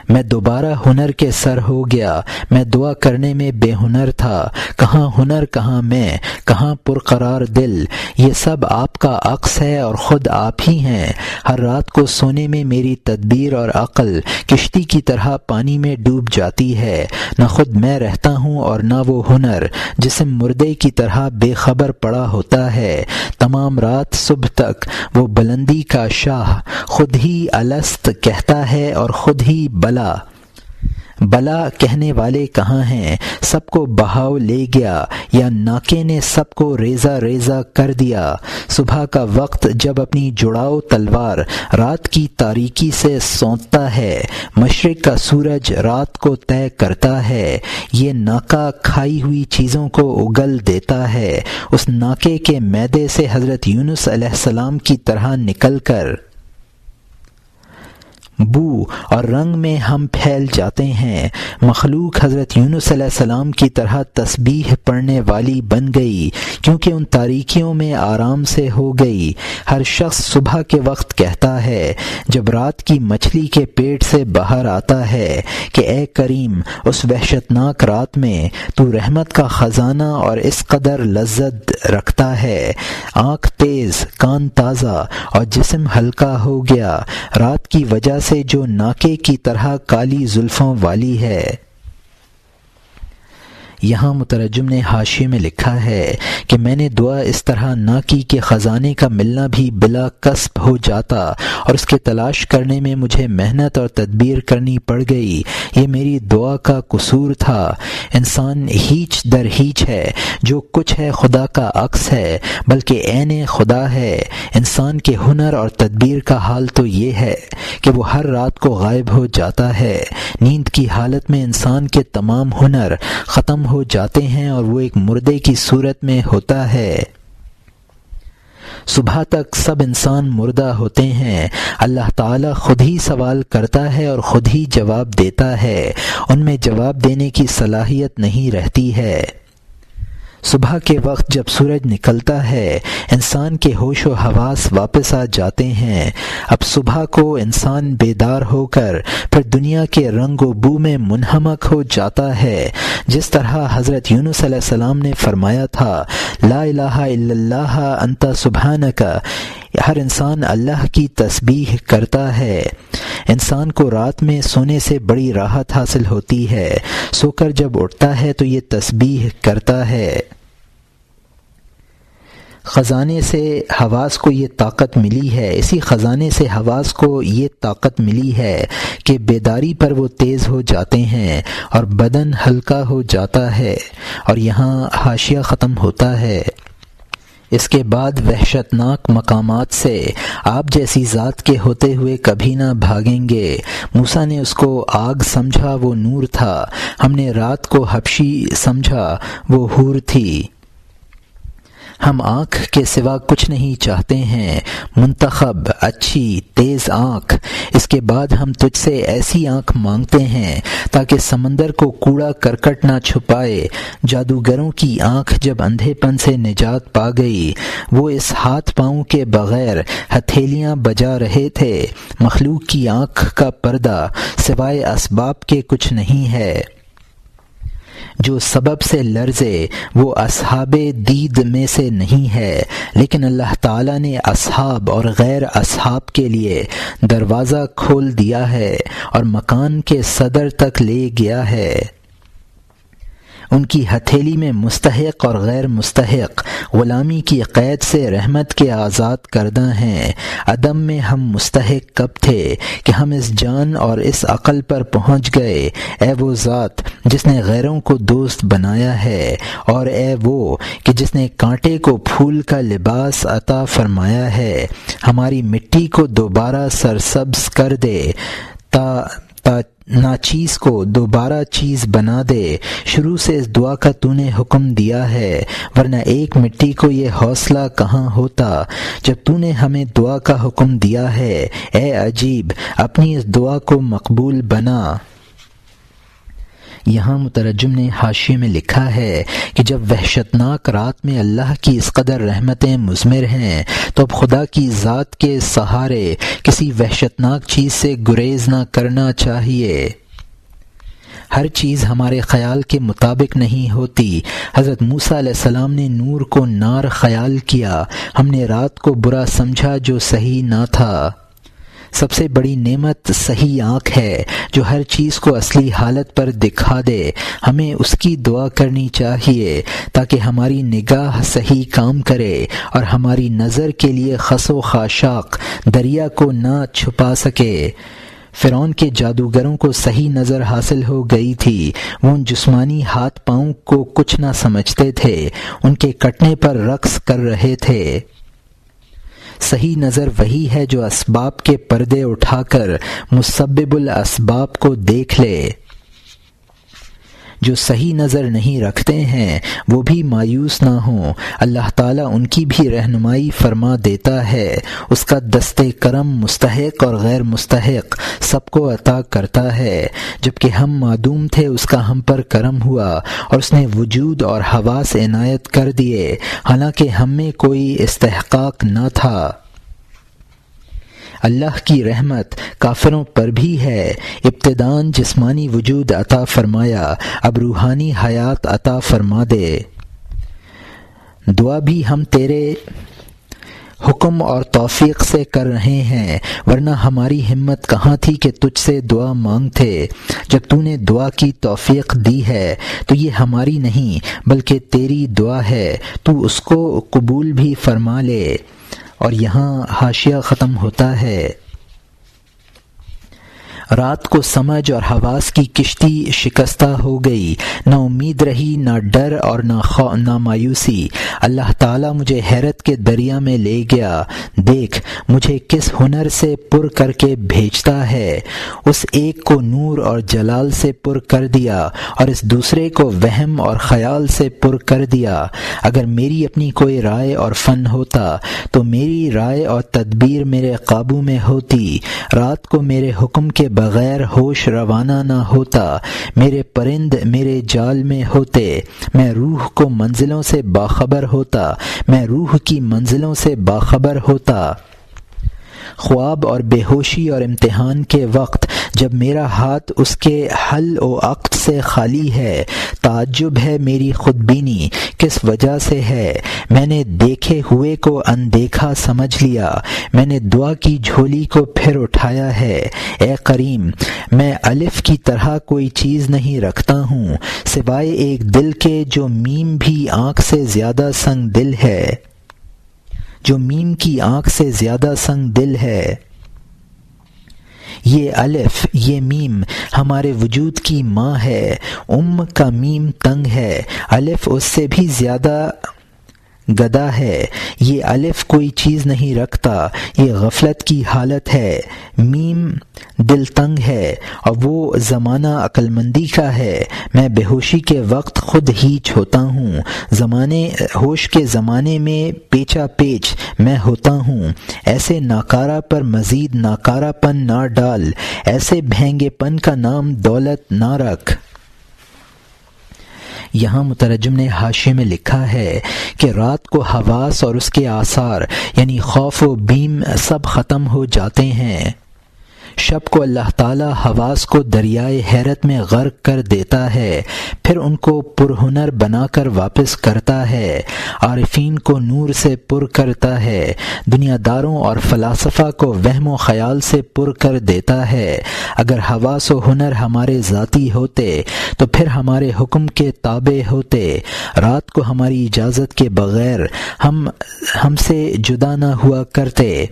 A: میں دوبارہ ہنر کے سر ہو گیا، میں دعا کرنے میں بے ہنر تھا، کہاں ہنر کہاں میں، کہاں پرقرار دل۔ یہ سب آپ کا عکس ہے اور خود آپ ہی ہیں۔ ہر رات کو سونے میں میری تدبیر اور عقل کشتی کی طرح پانی میں ڈوب جاتی ہے، نہ خود میں رہتا ہوں اور نہ وہ ہنر، جسم مردے کی طرح بے خبر پڑا ہوتا ہے۔ تمام رات صبح تک وہ بلندی کا شاہ خود ہی الست کہتا ہے اور خود ہی بلا کہنے والے کہاں ہیں؟ سب کو بہاؤ لے گیا یا ناکے نے سب کو ریزہ ریزہ کر دیا۔ صبح کا وقت جب اپنی جڑاؤ تلوار رات کی تاریکی سے سونتتا ہے، مشرق کا سورج رات کو طے کرتا ہے، یہ ناکہ کھائی ہوئی چیزوں کو اگل دیتا ہے۔ اس ناکے کے معدے سے حضرت یونس علیہ السلام کی طرح نکل کر بو اور رنگ میں ہم پھیل جاتے ہیں۔ مخلوق حضرت یونس علیہ السلام کی طرح تسبیح پڑھنے والی بن گئی کیونکہ ان تاریکیوں میں آرام سے ہو گئی۔ ہر شخص صبح کے وقت کہتا ہے جب رات کی مچھلی کے پیٹ سے باہر آتا ہے کہ اے کریم، اس وحشتناک رات میں تو رحمت کا خزانہ اور اس قدر لذت رکھتا ہے، آنکھ تیز، کان تازہ اور جسم ہلکا ہو گیا، رات کی وجہ سے جو ناکے کی طرح کالی زلفوں والی ہے۔ یہاں مترجم نے حاشیے میں لکھا ہے کہ میں نے دعا اس طرح نہ کی کہ خزانے کا ملنا بھی بلا کسب ہو جاتا اور اس کے تلاش کرنے میں مجھے محنت اور تدبیر کرنی پڑ گئی۔ یہ میری دعا کا قصور تھا۔ انسان ہیچ در ہیچ ہے، جو کچھ ہے خدا کا عکس ہے، بلکہ عین خدا ہے۔ انسان کے ہنر اور تدبیر کا حال تو یہ ہے کہ وہ ہر رات کو غائب ہو جاتا ہے۔ نیند کی حالت میں انسان کے تمام ہنر ختم ہو جاتے ہیں اور وہ ایک مردے کی صورت میں ہوتا ہے۔ صبح تک سب انسان مردہ ہوتے ہیں۔ اللہ تعالیٰ خود ہی سوال کرتا ہے اور خود ہی جواب دیتا ہے، ان میں جواب دینے کی صلاحیت نہیں رہتی ہے۔ صبح کے وقت جب سورج نکلتا ہے انسان کے ہوش و حواس واپس آ جاتے ہیں۔ اب صبح کو انسان بیدار ہو کر پھر دنیا کے رنگ و بو میں منہمک ہو جاتا ہے، جس طرح حضرت یونس علیہ السلام نے فرمایا تھا، لا الہ الا اللہ انت سبحانک۔ ہر انسان اللہ کی تسبیح کرتا ہے۔ انسان کو رات میں سونے سے بڑی راحت حاصل ہوتی ہے، سو کر جب اٹھتا ہے تو یہ تسبیح کرتا ہے۔ خزانے سے حواس کو یہ طاقت ملی ہے، اسی خزانے سے حواس کو یہ طاقت ملی ہے کہ بیداری پر وہ تیز ہو جاتے ہیں اور بدن ہلکا ہو جاتا ہے۔ اور یہاں حاشیہ ختم ہوتا ہے۔ اس کے بعد وحشتناک مقامات سے آپ جیسی ذات کے ہوتے ہوئے کبھی نہ بھاگیں گے۔ موسیٰ نے اس کو آگ سمجھا، وہ نور تھا۔ ہم نے رات کو حبشی سمجھا، وہ حور تھی۔ ہم آنکھ کے سوا کچھ نہیں چاہتے ہیں، منتخب اچھی تیز آنکھ۔ اس کے بعد ہم تجھ سے ایسی آنکھ مانگتے ہیں تاکہ سمندر کو کوڑا کرکٹ نہ چھپائے۔ جادوگروں کی آنکھ جب اندھے پن سے نجات پا گئی، وہ اس ہاتھ پاؤں کے بغیر ہتھیلیاں بجا رہے تھے۔ مخلوق کی آنکھ کا پردہ سوائے اسباب کے کچھ نہیں ہے۔ جو سبب سے لرزے وہ اصحاب دید میں سے نہیں ہے، لیکن اللہ تعالیٰ نے اصحاب اور غیر اصحاب کے لیے دروازہ کھول دیا ہے اور مکان کے صدر تک لے گیا ہے۔ ان کی ہتھیلی میں مستحق اور غیر مستحق غلامی کی قید سے رحمت کے آزاد کردہ ہیں۔ عدم میں ہم مستحق کب تھے کہ ہم اس جان اور اس عقل پر پہنچ گئے؟ اے وہ ذات جس نے غیروں کو دوست بنایا ہے، اور اے وہ کہ جس نے کانٹے کو پھول کا لباس عطا فرمایا ہے، ہماری مٹی کو دوبارہ سرسبز کر دے تا ناچیز کو دوبارہ چیز بنا دے۔ شروع سے اس دعا کا تو نے حکم دیا ہے، ورنہ ایک مٹی کو یہ حوصلہ کہاں ہوتا جب تو نے ہمیں دعا کا حکم دیا ہے۔ اے عجیب، اپنی اس دعا کو مقبول بنا۔ یہاں مترجم نے حاشیے میں لکھا ہے کہ جب وحشتناک رات میں اللہ کی اس قدر رحمتیں مضمر ہیں تو اب خدا کی ذات کے سہارے کسی وحشتناک چیز سے گریز نہ کرنا چاہیے۔ ہر چیز ہمارے خیال کے مطابق نہیں ہوتی۔ حضرت موسیٰ علیہ السلام نے نور کو نار خیال کیا، ہم نے رات کو برا سمجھا جو صحیح نہ تھا۔ سب سے بڑی نعمت صحیح آنکھ ہے جو ہر چیز کو اصلی حالت پر دکھا دے۔ ہمیں اس کی دعا کرنی چاہیے تاکہ ہماری نگاہ صحیح کام کرے اور ہماری نظر کے لیے خس و خاشاک دریا کو نہ چھپا سکے۔ فرعون کے جادوگروں کو صحیح نظر حاصل ہو گئی تھی، وہ ان جسمانی ہاتھ پاؤں کو کچھ نہ سمجھتے تھے، ان کے کٹنے پر رقص کر رہے تھے۔ صحیح نظر وہی ہے جو اسباب کے پردے اٹھا کر مسبب الاسباب کو دیکھ لے۔ جو صحیح نظر نہیں رکھتے ہیں وہ بھی مایوس نہ ہوں، اللہ تعالیٰ ان کی بھی رہنمائی فرما دیتا ہے۔ اس کا دست کرم مستحق اور غیر مستحق سب کو عطا کرتا ہے۔ جبکہ ہم معدوم تھے اس کا ہم پر کرم ہوا اور اس نے وجود اور حواس عنایت کر دیے، حالانکہ ہم میں کوئی استحقاق نہ تھا۔ اللہ کی رحمت کافروں پر بھی ہے۔ ابتداً جسمانی وجود عطا فرمایا، اب روحانی حیات عطا فرما دے۔ دعا بھی ہم تیرے حکم اور توفیق سے کر رہے ہیں، ورنہ ہماری ہمت کہاں تھی کہ تجھ سے دعا مانگتے۔ جب تو نے دعا کی توفیق دی ہے تو یہ ہماری نہیں بلکہ تیری دعا ہے، تو اس کو قبول بھی فرما لے۔ اور یہاں حاشیہ ختم ہوتا ہے۔ رات کو سمجھ اور حواس کی کشتی شکستہ ہو گئی، نہ امید رہی، نہ ڈر اور نہ مایوسی۔ اللہ تعالیٰ مجھے حیرت کے دریا میں لے گیا۔ دیکھ مجھے کس ہنر سے پر کر کے بھیجتا ہے۔ اس ایک کو نور اور جلال سے پر کر دیا اور اس دوسرے کو وہم اور خیال سے پر کر دیا۔ اگر میری اپنی کوئی رائے اور فن ہوتا تو میری رائے اور تدبیر میرے قابو میں ہوتی۔ رات کو میرے حکم کے بغیر ہوش روانہ نہ ہوتا، میرے پرند میرے جال میں ہوتے۔ میں روح کو منزلوں سے باخبر ہوتا، میں روح کی منزلوں سے باخبر ہوتا۔ خواب اور بے ہوشی اور امتحان کے وقت جب میرا ہاتھ اس کے حل و عقد سے خالی ہے، تعجب ہے میری خود بینی کس وجہ سے ہے۔ میں نے دیکھے ہوئے کو اندیکھا سمجھ لیا، میں نے دعا کی جھولی کو پھر اٹھایا ہے۔ اے کریم، میں الف کی طرح کوئی چیز نہیں رکھتا ہوں سوائے ایک دل کے جو میم بھی آنکھ سے زیادہ سنگ دل ہے، جو میم کی آنکھ سے زیادہ سنگ دل ہے۔ یہ الف یہ میم ہمارے وجود کی ماں ہے، کا میم تنگ ہے، الف اس سے بھی زیادہ گدا ہے۔ یہ الف کوئی چیز نہیں رکھتا، یہ غفلت کی حالت ہے۔ میم دل تنگ ہے اور وہ زمانہ عقل مندی کا ہے۔ میں بے ہوشی کے وقت خود ہیچ ہوتا ہوں، ہوش کے زمانے میں پیچا پیچ میں ہوتا ہوں۔ ایسے ناکارہ پر مزید ناکارہ پن نہ ڈال، ایسے بھینگے پن کا نام دولت نہ رکھ۔ یہاں مترجم نے حاشیے میں لکھا ہے کہ رات کو حواس اور اس کے آثار یعنی خوف و بیم سب ختم ہو جاتے ہیں۔ شب کو اللہ تعالی حواس کو دریائے حیرت میں غرق کر دیتا ہے، پھر ان کو پرہنر بنا کر واپس کرتا ہے، عارفین کو نور سے پر کرتا ہے، دنیا داروں اور فلاسفہ کو وہم و خیال سے پر کر دیتا ہے۔ اگر حواس و ہنر ہمارے ذاتی ہوتے تو پھر ہمارے حکم کے تابع ہوتے۔ رات کو ہماری اجازت کے بغیر ہم سے جدا نہ ہوا کرتے۔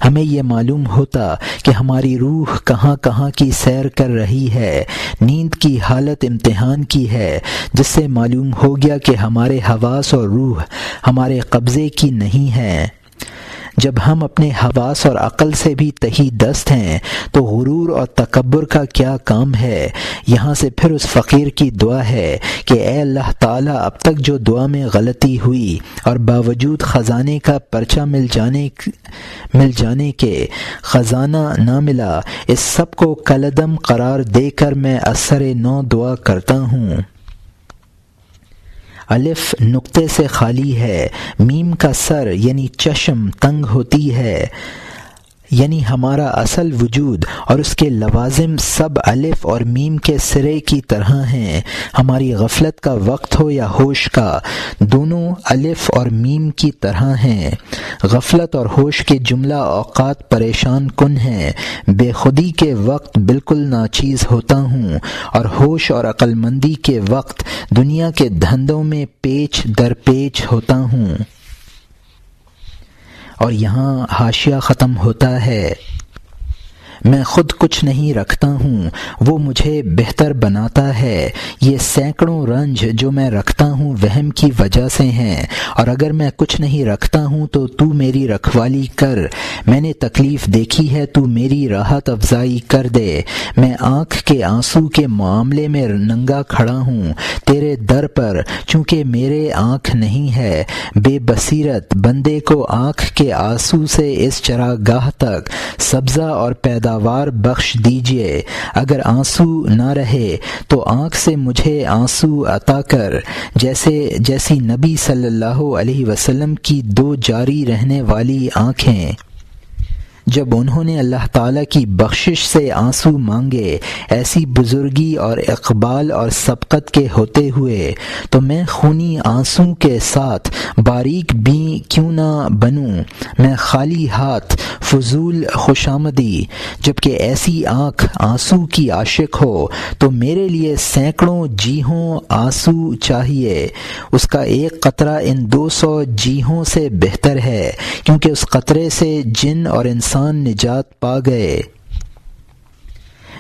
A: ہمیں یہ معلوم ہوتا کہ ہماری روح کہاں کہاں کی سیر کر رہی ہے۔ نیند کی حالت امتحان کی ہے، جس سے معلوم ہو گیا کہ ہمارے حواس اور روح ہمارے قبضے کی نہیں ہے۔ جب ہم اپنے حواس اور عقل سے بھی تہی دست ہیں تو غرور اور تکبر کا کیا کام ہے۔ یہاں سے پھر اس فقیر کی دعا ہے کہ اے اللہ تعالیٰ، اب تک جو دعا میں غلطی ہوئی اور باوجود خزانے کا پرچہ مل جانے کے خزانہ نہ ملا، اس سب کو کالعدم قرار دے کر میں اثر نو دعا کرتا ہوں۔ الف نقطے سے خالی ہے، میم کا سر یعنی چشم تنگ ہوتی ہے، یعنی ہمارا اصل وجود اور اس کے لوازم سب الف اور میم کے سرے کی طرح ہیں۔ ہماری غفلت کا وقت ہو یا ہوش کا، دونوں الف اور میم کی طرح ہیں۔ غفلت اور ہوش کے جملہ اوقات پریشان کن ہیں۔ بے خودی کے وقت بالکل ناچیز ہوتا ہوں اور ہوش اور عقل مندی کے وقت دنیا کے دھندوں میں پیچ در پیچ ہوتا ہوں۔ اور یہاں حاشیہ ختم ہوتا ہے۔ میں خود کچھ نہیں رکھتا ہوں، وہ مجھے بہتر بناتا ہے۔ یہ سینکڑوں رنج جو میں رکھتا ہوں وہم کی وجہ سے ہیں، اور اگر میں کچھ نہیں رکھتا ہوں تو میری رکھوالی کر۔ میں نے تکلیف دیکھی ہے، تو میری راحت افزائی کر دے۔ میں آنکھ کے آنسو کے معاملے میں ننگا کھڑا ہوں تیرے در پر، چونکہ میرے آنکھ نہیں ہے۔ بے بصیرت بندے کو آنکھ کے آنسو سے اس چراگاہ تک سبزہ اور پیداوار بخش دیجئے۔ اگر آنسو نہ رہے تو آنکھ سے مجھے آنسو عطا کر، جیسی نبی صلی اللہ علیہ وسلم کی دو جاری رہنے والی آنکھیں۔ جب انہوں نے اللہ تعالیٰ کی بخشش سے آنسو مانگے ایسی بزرگی اور اقبال اور سبقت کے ہوتے ہوئے، تو میں خونی آنسو کے ساتھ باریک بھی کیوں نہ بنوں، میں خالی ہاتھ فضول خوشامدی، جبکہ ایسی آنکھ آنسو کی عاشق ہو تو میرے لیے سینکڑوں جیہوں آنسو چاہیے۔ اس کا ایک قطرہ ان 200 جیہوں سے بہتر ہے، کیونکہ اس قطرے سے جن اور انسان نجات پا گئے۔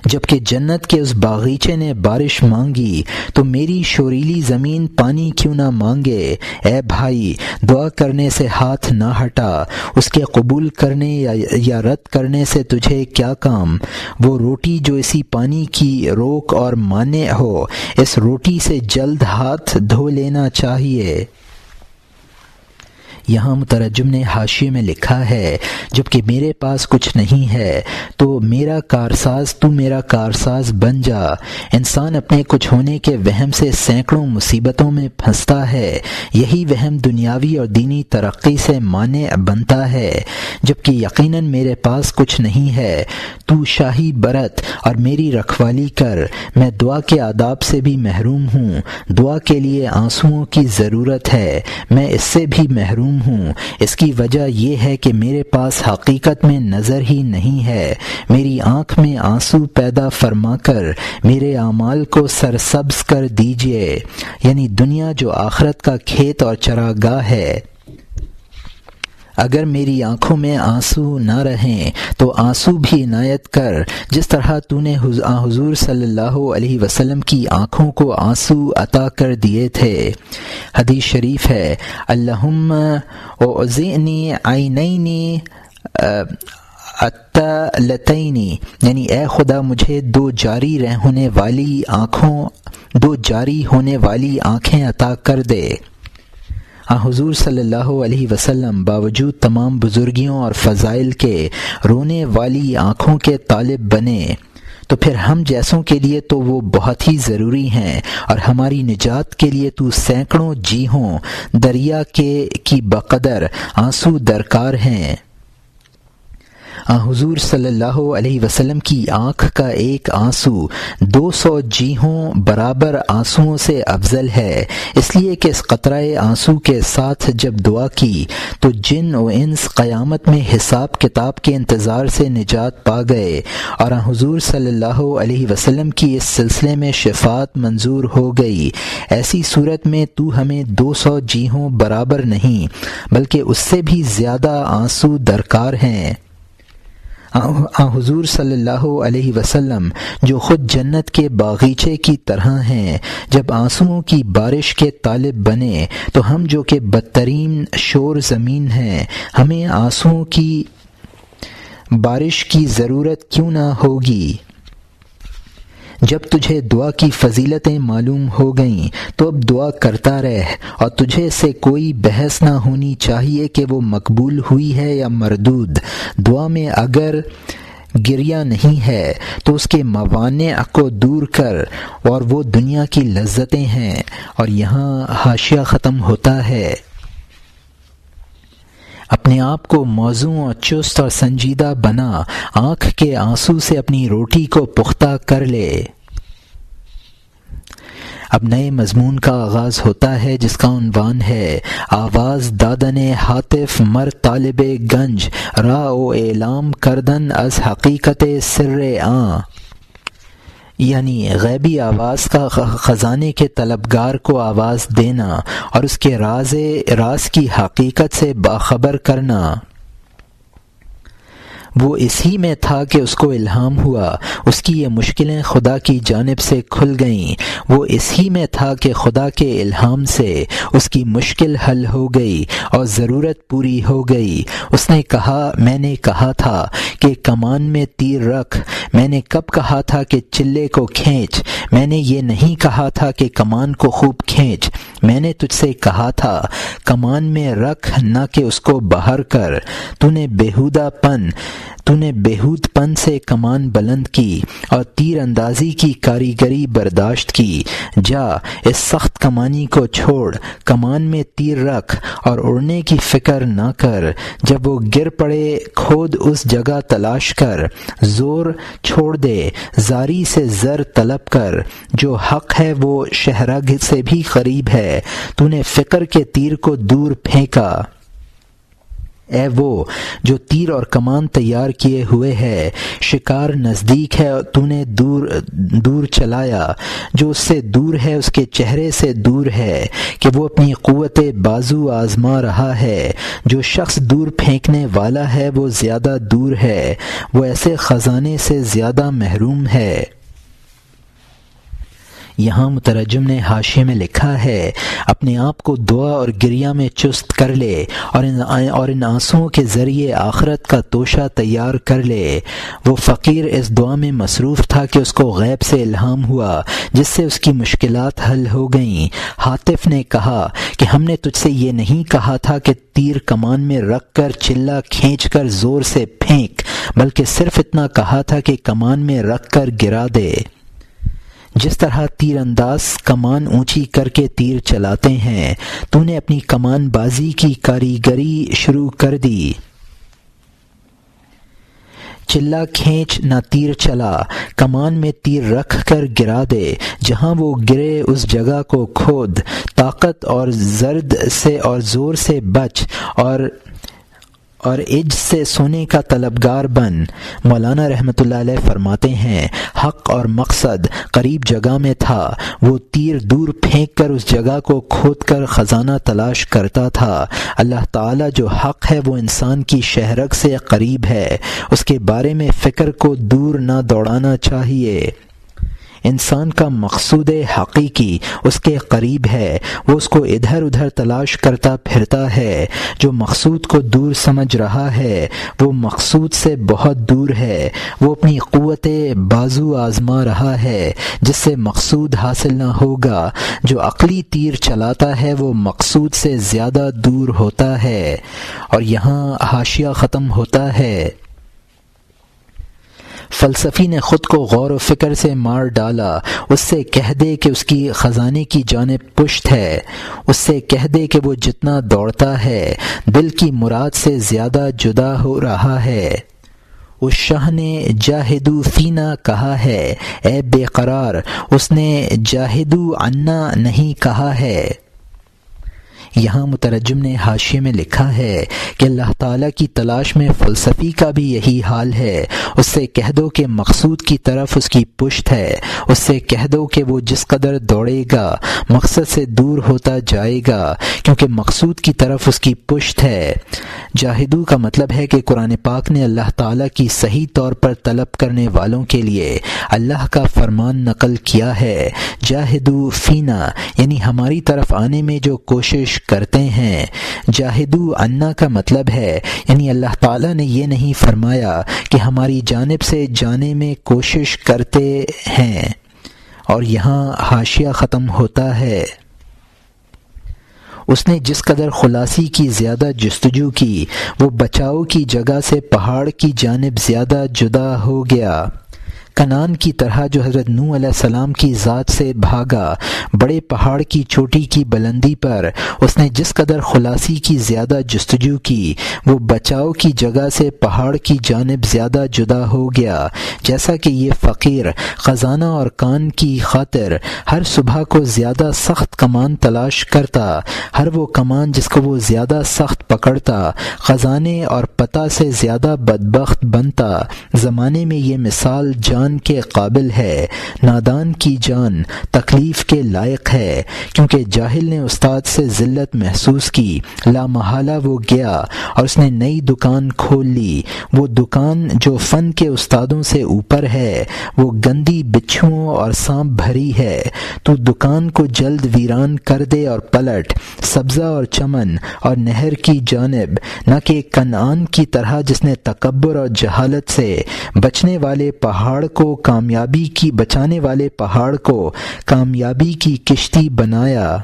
A: جبکہ جنت کے اس باغیچے نے بارش مانگی تو میری شوریلی زمین پانی کیوں نہ مانگے۔ اے بھائی، دعا کرنے سے ہاتھ نہ ہٹا، اس کے قبول کرنے یا رد کرنے سے تجھے کیا کام؟ وہ روٹی جو اسی پانی کی روک اور مانع ہو، اس روٹی سے جلد ہاتھ دھو لینا چاہیے۔ یہاں مترجم نے حاشیے میں لکھا ہے، جبکہ میرے پاس کچھ نہیں ہے تو تو میرا کارساز بن جا۔ انسان اپنے کچھ ہونے کے وہم سے سینکڑوں مصیبتوں میں پھنستا ہے، یہی وہم دنیاوی اور دینی ترقی سے مانع بنتا ہے، جبکہ یقیناً میرے پاس کچھ نہیں ہے۔ تو شاہی برت اور میری رکھوالی کر، میں دعا کے آداب سے بھی محروم ہوں، دعا کے لیے آنسوؤں کی ضرورت ہے، میں اس سے بھی محروم ہوں۔ اس کی وجہ یہ ہے کہ میرے پاس حقیقت میں نظر ہی نہیں ہے۔ میری آنکھ میں آنسو پیدا فرما کر میرے اعمال کو سرسبز کر دیجئے، یعنی دنیا جو آخرت کا کھیت اور چراگاہ ہے۔ اگر میری آنکھوں میں آنسو نہ رہیں تو آنسو بھی عنایت کر، جس طرح تو نے حضور صلی اللہ علیہ وسلم کی آنکھوں کو آنسو عطا کر دیے تھے۔ حدیث شریف ہے، اللہم اعزئنی عینینی التالتین، یعنی اے خدا مجھے دو جاری ہونے والی آنکھیں عطا کر دے۔ حضور صلی اللہ علیہ وسلم باوجود تمام بزرگیوں اور فضائل کے رونے والی آنکھوں کے طالب بنے، تو پھر ہم جیسوں کے لیے تو وہ بہت ہی ضروری ہیں، اور ہماری نجات کے لیے تو سینکڑوں جیہوں دریا کی بقدر آنسو درکار ہیں۔ حضور صلی اللہ علیہ وسلم کی آنکھ کا ایک آنسو 200 جیہوں برابر آنسوؤں سے افضل ہے، اس لیے کہ اس قطرہ آنسو کے ساتھ جب دعا کی تو جن و انس قیامت میں حساب کتاب کے انتظار سے نجات پا گئے، اور حضور صلی اللہ علیہ وسلم کی اس سلسلے میں شفاعت منظور ہو گئی۔ ایسی صورت میں تو ہمیں 200 جیہوں برابر نہیں بلکہ اس سے بھی زیادہ آنسو درکار ہیں۔ حضور صلی اللہ علیہ وسلم جو خود جنت کے باغیچے کی طرح ہیں، جب آنسوؤں کی بارش کے طالب بنے تو ہم جو کہ بدترین شور زمین ہیں، ہمیں آنسوؤں کی بارش کی ضرورت کیوں نہ ہوگی؟ جب تجھے دعا کی فضیلتیں معلوم ہو گئیں تو اب دعا کرتا رہ، اور تجھے سے کوئی بحث نہ ہونی چاہیے کہ وہ مقبول ہوئی ہے یا مردود۔ دعا میں اگر گریہ نہیں ہے تو اس کے موانع کو دور کر، اور وہ دنیا کی لذتیں ہیں۔ اور یہاں حاشیہ ختم ہوتا ہے۔ اپنے آپ کو موزوں اور چست اور سنجیدہ بنا، آنکھ کے آنسو سے اپنی روٹی کو پختہ کر لے۔ اب نئے مضمون کا آغاز ہوتا ہے، جس کا عنوان ہے آواز دادن ہاتف مر طالب گنج را و اعلام کردن از حقیقت سر آں، یعنی غیبی آواز کا خزانے کے طلبگار کو آواز دینا اور اس کے راز کی حقیقت سے باخبر کرنا۔ وہ اسی میں تھا کہ اس کو الہام ہوا، اس کی یہ مشکلیں خدا کی جانب سے کھل گئیں۔ وہ اسی میں تھا کہ خدا کے الہام سے اس کی مشکل حل ہو گئی اور ضرورت پوری ہو گئی۔ اس نے کہا، میں نے کہا تھا کہ کمان میں تیر رکھ، میں نے کب کہا تھا کہ چلے کو کھینچ، میں نے یہ نہیں کہا تھا کہ کمان کو خوب کھینچ، میں نے تجھ سے کہا تھا کمان میں رکھ، نہ کہ اس کو باہر کر۔ تو نے بیہودہ پن تو نے بےہود پن سے کمان بلند کی اور تیر اندازی کی کاریگری برداشت کی۔ جا اس سخت کمانی کو چھوڑ، کمان میں تیر رکھ اور اڑنے کی فکر نہ کر۔ جب وہ گر پڑے کھود اس جگہ تلاش کر، زور چھوڑ دے، زاری سے زر طلب کر۔ جو حق ہے وہ شہرگ سے بھی قریب ہے۔ تو نے فکر کے تیر کو دور پھینکا، اے وہ جو تیر اور کمان تیار کیے ہوئے ہے۔ شکار نزدیک ہے، تو نے دور چلایا، جو اس سے دور ہے اس کے چہرے سے دور ہے کہ وہ اپنی قوت بازو آزما رہا ہے۔ جو شخص دور پھینکنے والا ہے وہ زیادہ دور ہے، وہ ایسے خزانے سے زیادہ محروم ہے۔ یہاں مترجم نے حاشیے میں لکھا ہے، اپنے آپ کو دعا اور گریہ میں چست کر لے اور ان آنسوؤں کے ذریعے آخرت کا توشہ تیار کر لے۔ وہ فقیر اس دعا میں مصروف تھا کہ اس کو غیب سے الہام ہوا، جس سے اس کی مشکلات حل ہو گئیں۔ حاطف نے کہا کہ ہم نے تجھ سے یہ نہیں کہا تھا کہ تیر کمان میں رکھ کر چلہ کھینچ کر زور سے پھینک، بلکہ صرف اتنا کہا تھا کہ کمان میں رکھ کر گرا دے۔ جس طرح تیر انداز کمان اونچی کر کے تیر چلاتے ہیں، تو نے اپنی کمان بازی کی کاریگری شروع کر دی۔ چلہ کھینچ نہ تیر چلا، کمان میں تیر رکھ کر گرا دے، جہاں وہ گرے اس جگہ کو کھود، طاقت اور زرد سے اور زور سے بچ اور عجز سے سونے کا طلبگار بن۔ مولانا رحمۃ اللہ علیہ فرماتے ہیں، حق اور مقصد قریب جگہ میں تھا، وہ تیر دور پھینک کر اس جگہ کو کھود کر خزانہ تلاش کرتا تھا۔ اللہ تعالیٰ جو حق ہے وہ انسان کی شہرگ سے قریب ہے، اس کے بارے میں فکر کو دور نہ دوڑانا چاہیے۔ انسان کا مقصود حقیقی اس کے قریب ہے، وہ اس کو ادھر ادھر تلاش کرتا پھرتا ہے۔ جو مقصود کو دور سمجھ رہا ہے وہ مقصود سے بہت دور ہے، وہ اپنی قوت بازو آزما رہا ہے جس سے مقصود حاصل نہ ہوگا۔ جو عقلی تیر چلاتا ہے وہ مقصود سے زیادہ دور ہوتا ہے۔ اور یہاں حاشیہ ختم ہوتا ہے۔ فلسفی نے خود کو غور و فکر سے مار ڈالا، اس سے کہہ دے کہ اس کی خزانے کی جانب پشت ہے، اس سے کہہ دے کہ وہ جتنا دوڑتا ہے دل کی مراد سے زیادہ جدا ہو رہا ہے۔ اس شاہ نے جاہدو فینا کہا ہے، اے بے قرار، اس نے جاہدو عنا نہیں کہا ہے۔ یہاں مترجم نے حاشیے میں لکھا ہے کہ اللہ تعالیٰ کی تلاش میں فلسفی کا بھی یہی حال ہے۔ اس سے کہہ دو کہ مقصود کی طرف اس کی پشت ہے، اس سے کہہ دو کہ وہ جس قدر دوڑے گا مقصد سے دور ہوتا جائے گا، کیونکہ مقصود کی طرف اس کی پشت ہے۔ جاہدو کا مطلب ہے کہ قرآن پاک نے اللہ تعالیٰ کی صحیح طور پر طلب کرنے والوں کے لیے اللہ کا فرمان نقل کیا ہے، جاہدو فینا، یعنی ہماری طرف آنے میں جو کوشش کرتے ہیں۔ جاہدو عنا کا مطلب ہے، یعنی اللہ تعالیٰ نے یہ نہیں فرمایا کہ ہماری جانب سے جانے میں کوشش کرتے ہیں۔ اور یہاں حاشیہ ختم ہوتا ہے۔ اس نے جس قدر خلاصی کی زیادہ جستجو کی، وہ بچاؤ کی جگہ سے پہاڑ کی جانب زیادہ جدا ہو گیا۔ کنعان کی طرح جو حضرت نوح علیہ السلام کی ذات سے بھاگا، بڑے پہاڑ کی چوٹی کی بلندی پر اس نے جس قدر خلاصی کی زیادہ جستجو کی، وہ بچاؤ کی جگہ سے پہاڑ کی جانب زیادہ جدا ہو گیا۔ جیسا کہ یہ فقیر خزانہ اور کان کی خاطر ہر صبح کو زیادہ سخت کمان تلاش کرتا، ہر وہ کمان جس کو وہ زیادہ سخت پکڑتا خزانے اور پتہ سے زیادہ بدبخت بنتا۔ زمانے میں یہ مثال جان کے قابل ہے۔ نادان کی جان تکلیف کے لائق ہے، کیونکہ جاہل نے استاد سے ذلت محسوس کی، لا محالہ وہ گیا اور اس نے نئی دکان کھول لی۔ وہ دکان جو فن کے استادوں سے اوپر ہے، وہ گندی بچھوؤں اور سانپ بھری ہے۔ تو دکان کو جلد ویران کر دے اور پلٹ سبزہ اور چمن اور نہر کی جانب، نہ کہ کنعان کی طرح جس نے تکبر اور جہالت سے بچانے والے پہاڑ کو کامیابی کی کشتی بنایا۔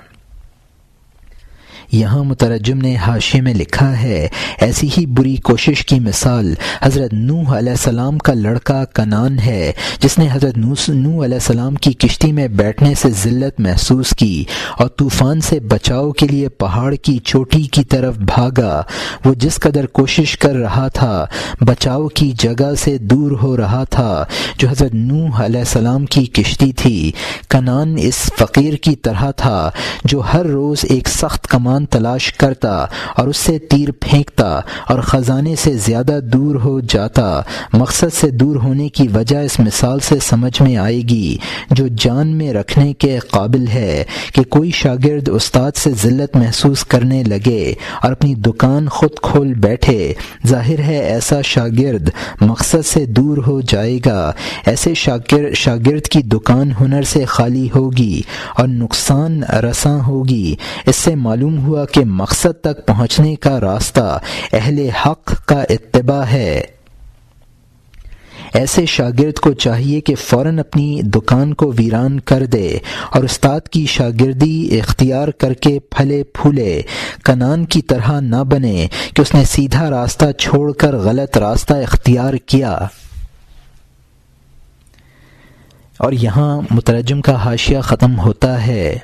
A: یہاں مترجم نے حاشیے میں لکھا ہے، ایسی ہی بری کوشش کی مثال حضرت نوح علیہ السلام کا لڑکا کنعان ہے، جس نے حضرت نوح علیہ السلام کی کشتی میں بیٹھنے سے ذلت محسوس کی اور طوفان سے بچاؤ کے لیے پہاڑ کی چوٹی کی طرف بھاگا۔ وہ جس قدر کوشش کر رہا تھا بچاؤ کی جگہ سے دور ہو رہا تھا جو حضرت نوح علیہ السلام کی کشتی تھی۔ کنعان اس فقیر کی طرح تھا جو ہر روز ایک سخت کمان تلاش کرتا اور اس سے تیر پھینکتا اور خزانے سے زیادہ دور ہو جاتا۔ مقصد سے دور ہونے کی وجہ اس مثال سے سمجھ میں آئے گی جو جان میں رکھنے کے قابل ہے کہ کوئی شاگرد استاد سے ذلت محسوس کرنے لگے اور اپنی دکان خود کھول بیٹھے، ظاہر ہے ایسا شاگرد مقصد سے دور ہو جائے گا۔ ایسے شاگرد کی دکان ہنر سے خالی ہوگی اور نقصان رساں ہوگی۔ اس سے معلوم ہوا کہ مقصد تک پہنچنے کا راستہ اہل حق کا اتباع ہے۔ ایسے شاگرد کو چاہیے کہ فوراً اپنی دکان کو ویران کر دے اور استاد کی شاگردی اختیار کر کے پھلے پھولے۔ کنعان کی طرح نہ بنے کہ اس نے سیدھا راستہ چھوڑ کر غلط راستہ اختیار کیا۔ اور یہاں مترجم کا حاشیہ ختم ہوتا ہے۔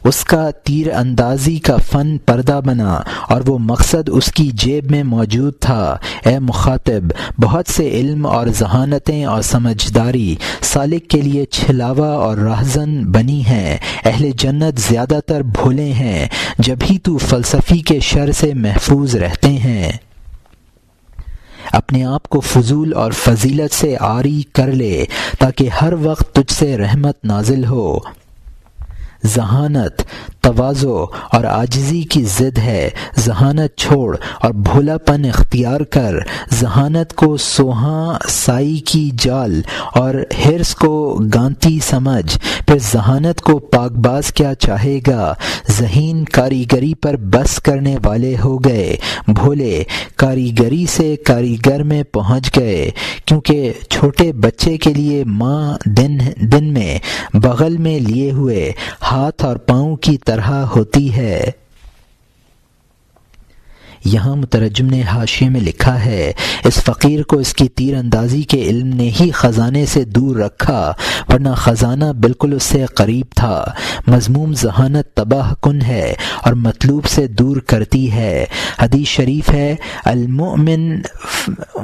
A: اس کا تیر اندازی کا فن پردہ بنا اور وہ مقصد اس کی جیب میں موجود تھا۔ اے مخاطب، بہت سے علم اور ذہانتیں اور سمجھداری سالک کے لیے چھلاوا اور راہزن بنی ہیں۔ اہل جنت زیادہ تر بھولے ہیں، جبھی تو فلسفی کے شر سے محفوظ رہتے ہیں۔ اپنے آپ کو فضول اور فضیلت سے عاری کر لے تاکہ ہر وقت تجھ سے رحمت نازل ہو۔ ذہانت تواضع اور عاجزی کی ضد ہے۔ ذہانت چھوڑ اور بھولا پن اختیار کر۔ ذہانت کو سوہاں سائی کی جال اور حرص کو گانتی سمجھ، پھر ذہانت کو پاک باز کیا چاہے گا۔ ذہین کاریگری پر بس کرنے والے ہو گئے، بھولے کاریگری سے کاریگر میں پہنچ گئے، کیونکہ چھوٹے بچے کے لیے ماں دن میں بغل میں لیے ہوئے ہاتھ اور پاؤں کی طرح ہوتی ہے۔ یہاں مترجم نے حاشیے میں لکھا ہے، اس فقیر کو اس کی تیر اندازی کے علم نے ہی خزانے سے دور رکھا، ورنہ خزانہ بالکل اس سے قریب تھا۔ مذموم ذہانت تباہ کن ہے اور مطلوب سے دور کرتی ہے۔ حدیث شریف ہے،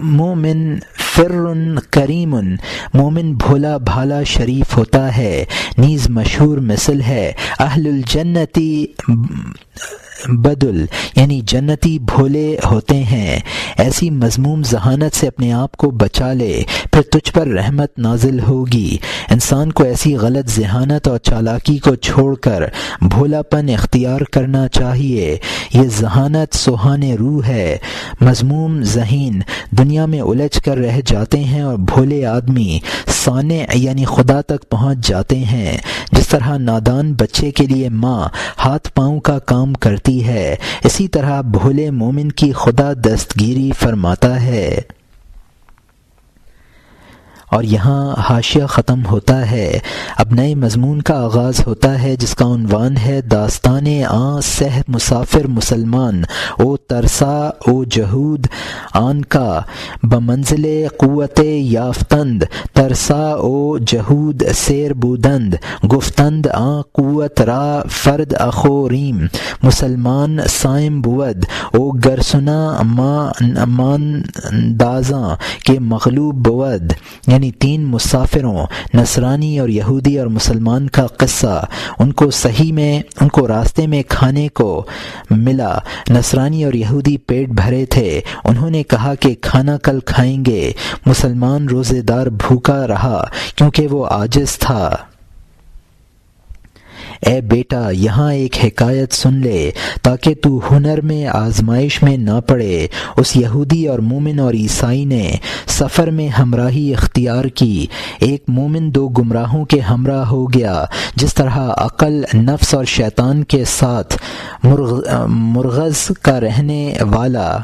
A: مومن فر کریم، مومن بھولا بھالا شریف ہوتا ہے۔ نیز مشہور مثل ہے، اہل الجنتی بدل، یعنی جنتی بھولے ہوتے ہیں۔ ایسی مذموم ذہانت سے اپنے آپ کو بچا لے، پھر تجھ پر رحمت نازل ہوگی۔ انسان کو ایسی غلط ذہانت اور چالاکی کو چھوڑ کر بھولا پن اختیار کرنا چاہیے۔ یہ ذہانت سوہان روح ہے۔ مذموم ذہین دنیا میں الجھ کر رہ جاتے ہیں اور بھولے آدمی صانع یعنی خدا تک پہنچ جاتے ہیں۔ جس طرح نادان بچے کے لیے ماں ہاتھ پاؤں کا کام کرتی ہے، اسی طرح بھولے مومن کی خدا دستگیری فرماتا ہے۔ اور یہاں حاشیہ ختم ہوتا ہے۔ اب نئے مضمون کا آغاز ہوتا ہے جس کا عنوان ہے داستان آن سہ مسافر مسلمان او ترسا او جہود آن کا بمنزل قوت یافتند ترسا او جہود سیر بودند گفتند آن قوت را فرد اخوریم مسلمان سائم بود او گرسنا ماندازاں کے مغلوب بود، یعنی تین مسافروں نصرانی اور یہودی اور مسلمان کا قصہ۔ ان کو راستے میں کھانے کو ملا۔ نصرانی اور یہودی پیٹ بھرے تھے، انہوں نے کہا کہ کھانا کل کھائیں گے۔ مسلمان روزے دار بھوکا رہا کیونکہ وہ عاجز تھا۔ اے بیٹا، یہاں ایک حکایت سن لے تاکہ تو ہنر میں آزمائش میں نہ پڑے۔ اس یہودی اور مومن اور عیسائی نے سفر میں ہمراہی اختیار کی۔ ایک مومن دو گمراہوں کے ہمراہ ہو گیا۔ جس طرح عقل، نفس اور شیطان کے ساتھ مرغز کا رہنے والا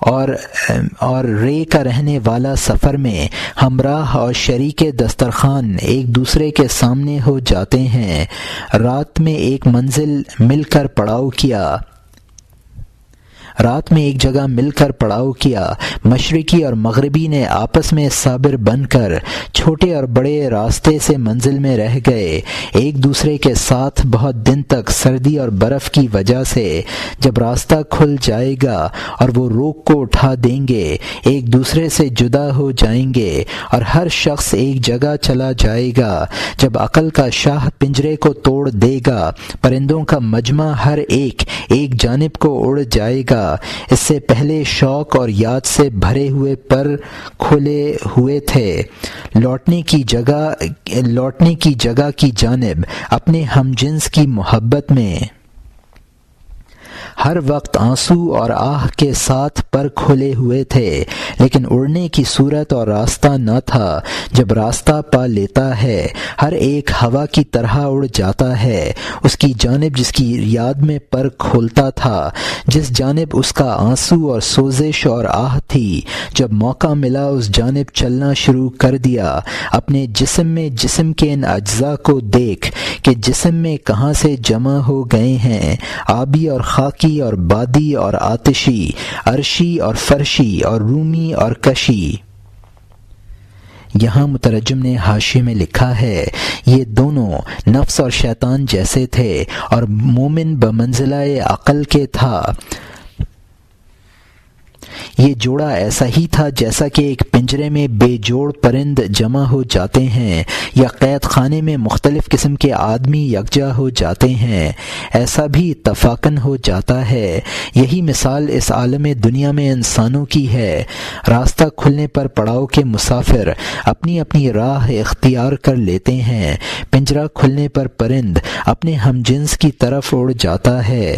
A: اور رے کا رہنے والا سفر میں ہمراہ اور شریک دسترخوان ایک دوسرے کے سامنے ہو جاتے ہیں۔ رات میں ایک جگہ مل کر پڑاؤ کیا۔ مشرقی اور مغربی نے آپس میں صابر بن کر چھوٹے اور بڑے راستے سے منزل میں رہ گئے، ایک دوسرے کے ساتھ بہت دن تک۔ سردی اور برف کی وجہ سے جب راستہ کھل جائے گا اور وہ روک کو اٹھا دیں گے، ایک دوسرے سے جدا ہو جائیں گے اور ہر شخص ایک جگہ چلا جائے گا۔ جب عقل کا شاہ پنجرے کو توڑ دے گا، پرندوں کا مجمع ہر ایک جانب کو اڑ جائے گا۔ اس سے پہلے شوق اور یاد سے بھرے ہوئے پر کھولے ہوئے تھے، لوٹنے کی جگہ کی جانب اپنے ہم جنس کی محبت میں ہر وقت آنسو اور آہ کے ساتھ پر کھولے ہوئے تھے، لیکن اڑنے کی صورت اور راستہ نہ تھا۔ جب راستہ پا لیتا ہے، ہر ایک ہوا کی طرح اڑ جاتا ہے اس کی جانب جس کی یاد میں پر کھولتا تھا، جس جانب اس کا آنسو اور سوزش اور آہ تھی۔ جب موقع ملا اس جانب چلنا شروع کر دیا۔ اپنے جسم میں جسم کے ان اجزاء کو دیکھ کہ جسم میں کہاں سے جمع ہو گئے ہیں، آبی اور خاکی اور بادی اور آتشی، عرشی اور فرشی اور رومی اور کشی۔ یہاں مترجم نے حاشیے میں لکھا ہے، یہ دونوں نفس اور شیطان جیسے تھے اور مومن بمنزلہ عقل کے تھا۔ یہ جوڑا ایسا ہی تھا جیسا کہ ایک پنجرے میں بے جوڑ پرند جمع ہو جاتے ہیں یا قید خانے میں مختلف قسم کے آدمی یکجا ہو جاتے ہیں، ایسا بھی اتفاقاً ہو جاتا ہے۔ یہی مثال اس عالم دنیا میں انسانوں کی ہے۔ راستہ کھلنے پر پڑاؤ کے مسافر اپنی اپنی راہ اختیار کر لیتے ہیں۔ پنجرہ کھلنے پر پرند اپنے ہم جنس کی طرف اڑ جاتا ہے۔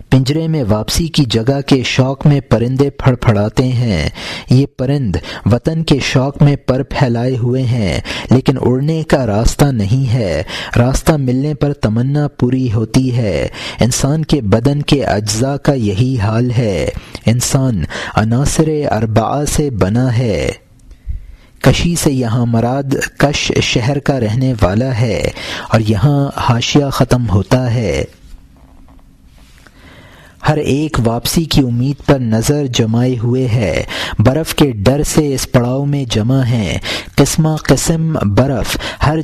A: پنجرے میں واپسی کی جگہ کے شوق میں پرندے پھڑپھڑاتے ہیں۔ یہ پرند وطن کے شوق میں پر پھیلائے ہوئے ہیں، لیکن اڑنے کا راستہ نہیں ہے۔ راستہ ملنے پر تمنا پوری ہوتی ہے۔ انسان کے بدن کے اجزاء کا یہی حال ہے۔ انسان عناصر اربعہ سے بنا ہے۔ کشی سے یہاں مراد کش شہر کا رہنے والا ہے، اور یہاں حاشیہ ختم ہوتا ہے۔ ہر ایک واپسی کی امید پر نظر جمائے ہوئے ہے، برف کے ڈر سے اس پڑاؤ میں جمع ہیں۔ قسمہ قسم برف ہر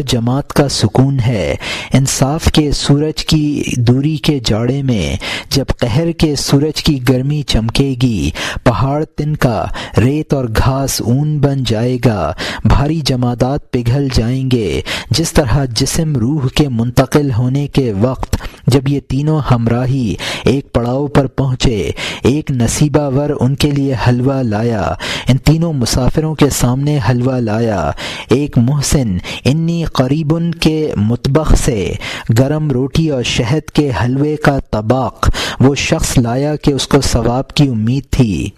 A: جماعت کا سکون ہے۔ انصاف کے سورج کی دوری کے جاڑے میں جب قہر کے سورج کی گرمی چمکے گی، پہاڑ تنکا، ریت اور گھاس اون بن جائے گا، بھاری جمادات پگھل جائیں گے۔ جس طرح جسم روح کے منتقل ہونے کے وقت جب یہ تینوں ہمراہی ایک پڑاؤ پر پہنچے، ایک نصیبہ ور ان کے لیے حلوہ لایا، ان تینوں مسافروں کے سامنے حلوہ لایا۔ ایک محسن انی قریبن کے مطبخ سے گرم روٹی اور شہد کے حلوے کا طبق وہ شخص لایا کہ اس کو ثواب کی امید تھی۔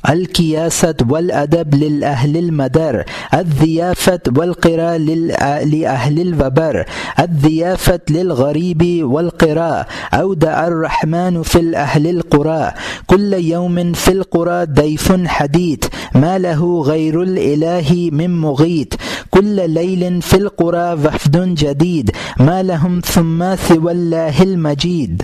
A: القیاست والادب للأهل المدر، الضیافت والقراء لأهل الوبر، الضیافت للغریب والقراء اودع الرحمن في الأهل القرى، كل يوم في القرى ضيف حديث ما له غير الإله من مغيث، كل ليل في القرى وفد جديد ما لهم ثم سوى الله المجيد۔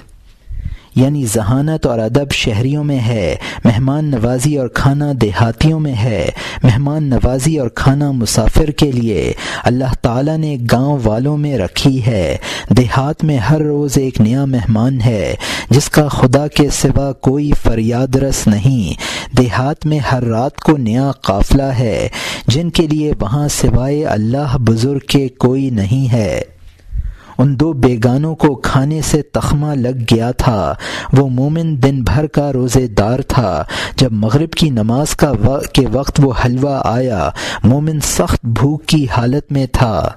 A: یعنی ذہانت اور ادب شہریوں میں ہے، مہمان نوازی اور کھانا دیہاتیوں میں ہے۔ مہمان نوازی اور کھانا مسافر کے لیے اللہ تعالیٰ نے گاؤں والوں میں رکھی ہے۔ دیہات میں ہر روز ایک نیا مہمان ہے جس کا خدا کے سوا کوئی فریاد رس نہیں۔ دیہات میں ہر رات کو نیا قافلہ ہے جن کے لیے وہاں سوائے اللہ بزرگ کے کوئی نہیں ہے۔ ان دو بیگانوں کو کھانے سے تخمہ لگ گیا تھا۔ وہ مومن دن بھر کا روزے دار تھا۔ جب مغرب کی نماز کے وقت وہ حلوہ آیا، مومن سخت بھوک کی حالت میں تھا۔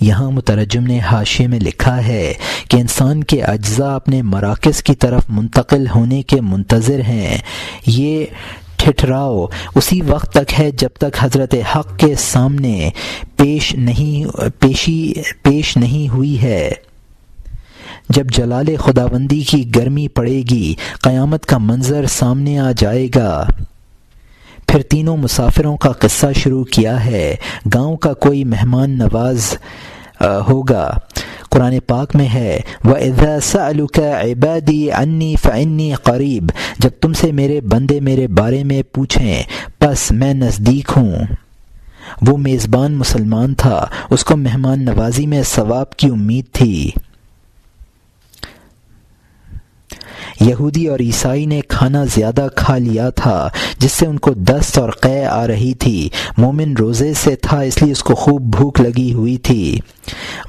A: یہاں مترجم نے حاشیے میں لکھا ہے کہ انسان کے اجزاء اپنے مراکز کی طرف منتقل ہونے کے منتظر ہیں۔ یہ ٹھٹراؤ اسی وقت تک ہے جب تک حضرت حق کے سامنے پیش نہیں ہوئی ہے۔ جب جلال خداوندی کی گرمی پڑے گی، قیامت کا منظر سامنے آ جائے گا۔ پھر تینوں مسافروں کا قصہ شروع کیا ہے۔ گاؤں کا کوئی مہمان نواز ہوگا۔ قرآن پاک میں ہے وَإِذَا سَأَلُكَ عِبَادِي عَنِّي فَإِنِّي قَرِيب، جب تم سے میرے بندے میرے بارے میں پوچھیں پس میں نزدیک ہوں۔ وہ میزبان مسلمان تھا، اس کو مہمان نوازی میں ثواب کی امید تھی۔ یہودی اور عیسائی نے کھانا زیادہ کھا لیا تھا جس سے ان کو دست اور قے آ رہی تھی۔ مومن روزے سے تھا اس لیے اس کو خوب بھوک لگی ہوئی تھی۔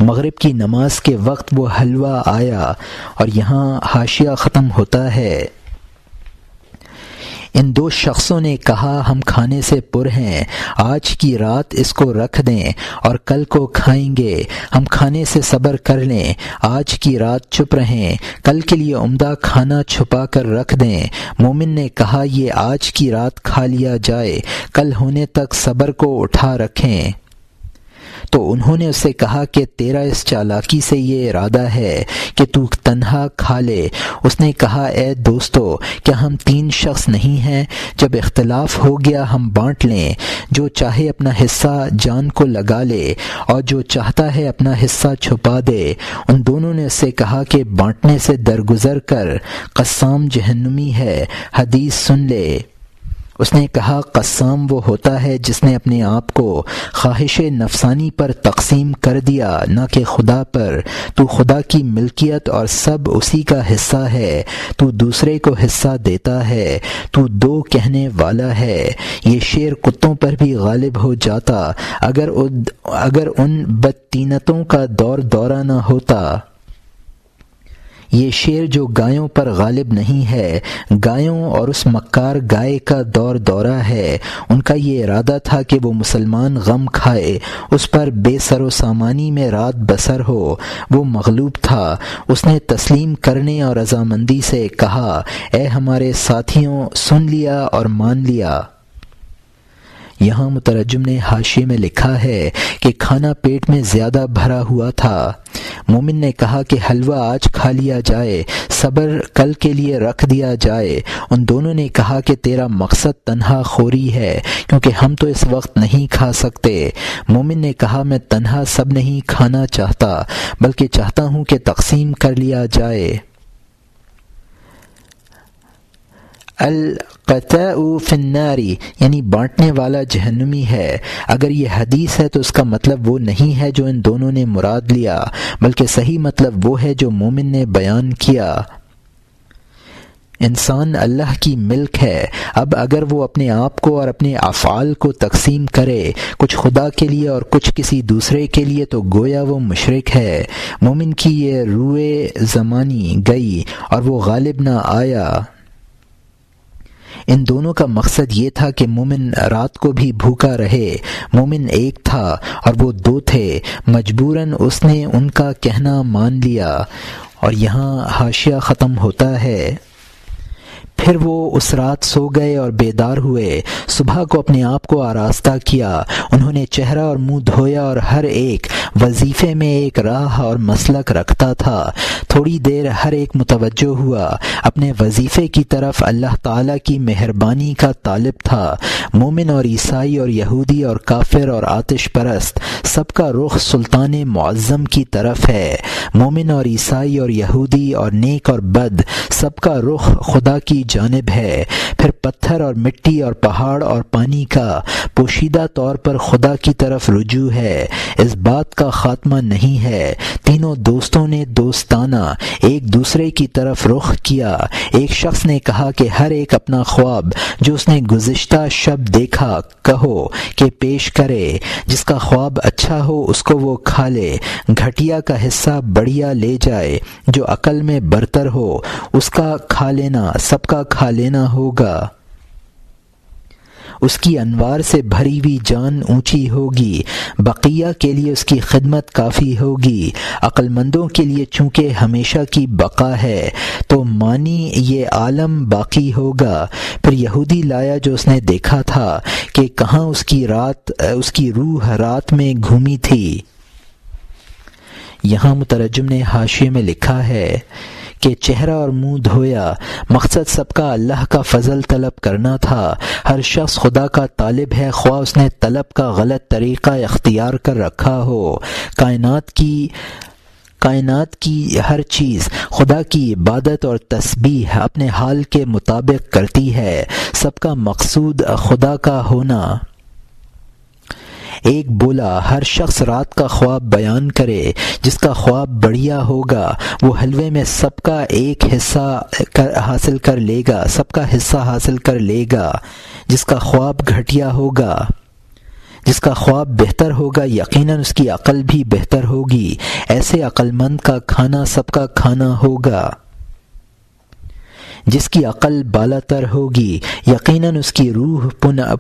A: مغرب کی نماز کے وقت وہ حلوہ آیا، اور یہاں حاشیہ ختم ہوتا ہے۔ ان دو شخصوں نے کہا ہم کھانے سے پر ہیں، آج کی رات اس کو رکھ دیں اور کل کو کھائیں گے۔ ہم کھانے سے صبر کر لیں، آج کی رات چپ رہیں، کل کے لیے عمدہ کھانا چھپا کر رکھ دیں۔ مومن نے کہا یہ آج کی رات کھا لیا جائے، کل ہونے تک صبر کو اٹھا رکھیں۔ تو انہوں نے اس سے کہا کہ تیرا اس چالاکی سے یہ ارادہ ہے کہ تو تنہا کھا لے۔ اس نے کہا اے دوستو، کیا ہم 3 شخص نہیں ہیں؟ جب اختلاف ہو گیا ہم بانٹ لیں، جو چاہے اپنا حصہ جان کو لگا لے اور جو چاہتا ہے اپنا حصہ چھپا دے۔ ان دونوں نے اس سے کہا کہ بانٹنے سے درگزر کر، قسام جہنمی ہے، حدیث سن لے۔ اس نے کہا قسام وہ ہوتا ہے جس نے اپنے آپ کو خواہش نفسانی پر تقسیم کر دیا، نہ کہ خدا پر۔ تو خدا کی ملکیت اور سب اسی کا حصہ ہے، تو دوسرے کو حصہ دیتا ہے، تو 2 کہنے والا ہے۔ یہ شعر کتوں پر بھی غالب ہو جاتا اگر ان بدتینتوں کا دورہ نہ ہوتا۔ یہ شعر جو گایوں پر غالب نہیں ہے، گایوں اور اس مکار گائے کا دورہ ہے۔ ان کا یہ ارادہ تھا کہ وہ مسلمان غم کھائے، اس پر بے سر و سامانی میں رات بسر ہو۔ وہ مغلوب تھا، اس نے تسلیم کرنے اور رضامندی سے کہا اے ہمارے ساتھیوں، سن لیا اور مان لیا۔ یہاں مترجم نے حاشیے میں لکھا ہے کہ کھانا پیٹ میں زیادہ بھرا ہوا تھا۔ مومن نے کہا کہ حلوہ آج کھا لیا جائے، صبر کل کے لیے رکھ دیا جائے۔ ان دونوں نے کہا کہ تیرا مقصد تنہا خوری ہے، کیونکہ ہم تو اس وقت نہیں کھا سکتے۔ مومن نے کہا میں تنہا سب نہیں کھانا چاہتا، بلکہ چاہتا ہوں کہ تقسیم کر لیا جائے۔ القطاع فی النار، یعنی بانٹنے والا جہنمی ہے۔ اگر یہ حدیث ہے تو اس کا مطلب وہ نہیں ہے جو ان دونوں نے مراد لیا، بلکہ صحیح مطلب وہ ہے جو مومن نے بیان کیا۔ انسان اللہ کی ملک ہے۔ اب اگر وہ اپنے آپ کو اور اپنے افعال کو تقسیم کرے، کچھ خدا کے لیے اور کچھ کسی دوسرے کے لیے، تو گویا وہ مشرک ہے۔ مومن کی یہ روئے زمانی گئی اور وہ غالب نہ آیا۔ ان دونوں کا مقصد یہ تھا کہ مومن رات کو بھی بھوکا رہے۔ مومن ایک تھا اور وہ 2 تھے، مجبوراً اس نے ان کا کہنا مان لیا۔ اور یہاں حاشیہ ختم ہوتا ہے۔ پھر وہ اس رات سو گئے اور بیدار ہوئے۔ صبح کو اپنے آپ کو آراستہ کیا، انہوں نے چہرہ اور منہ دھویا، اور ہر ایک وظیفے میں ایک راہ اور مسلک رکھتا تھا۔ تھوڑی دیر ہر ایک متوجہ ہوا، اپنے وظیفے کی طرف اللہ تعالیٰ کی مہربانی کا طالب تھا۔ مومن اور عیسائی اور یہودی اور کافر اور آتش پرست، سب کا رخ سلطان معظم کی طرف ہے۔ مومن اور عیسائی اور یہودی اور نیک اور بد، سب کا رخ خدا کی جانب ہے۔ پھر پتھر اور مٹی اور پہاڑ اور پانی کا پوشیدہ طور پر خدا کی طرف رجوع ہے۔ اس بات کا خاتمہ نہیں ہے۔ تینوں دوستوں نے دوستانہ ایک دوسرے کی طرف رخ کیا۔ ایک شخص نے کہا کہ ہر ایک اپنا خواب جو اس نے گزشتہ شب دیکھا کہو کہ پیش کرے۔ جس کا خواب اچھا ہو اس کو وہ کھا لے، گھٹیا کا حصہ بڑھیا لے جائے۔ جو عقل میں برتر ہو اس کا کھا لینا سب کا کھا لینا ہوگا۔ اس کی انوار سے بھری ہوئی جان اونچی ہوگی، بقیہ کے لیے اس کی خدمت کافی ہوگی۔ عقل مندوں کے لیے چونکہ ہمیشہ کی بقا ہے تو مانی یہ عالم باقی ہوگا۔ پھر یہودی لایا جو اس نے دیکھا تھا کہ کہاں اس کی روح رات میں گھومی تھی۔ یہاں مترجم نے حاشیے میں لکھا ہے کہ چہرہ اور منہ دھویا، مقصد سب کا اللہ کا فضل طلب کرنا تھا۔ ہر شخص خدا کا طالب ہے، خواہ اس نے طلب کا غلط طریقہ اختیار کر رکھا ہو۔ کائنات کی ہر چیز خدا کی عبادت اور تسبیح اپنے حال کے مطابق کرتی ہے۔ سب کا مقصود خدا کا ہونا۔ ایک بولا، ہر شخص رات کا خواب بیان کرے، جس کا خواب بڑھیا ہوگا وہ حلوے میں سب کا ایک حصہ حاصل کر لے گا، سب کا حصہ حاصل کر لے گا۔ جس کا خواب گھٹیا ہوگا، جس کا خواب بہتر ہوگا، یقیناً اس کی عقل بھی بہتر ہوگی۔ ایسے عقل مند کا کھانا سب کا کھانا ہوگا۔ جس کی عقل بالا تر ہوگی، یقیناً اس کی روح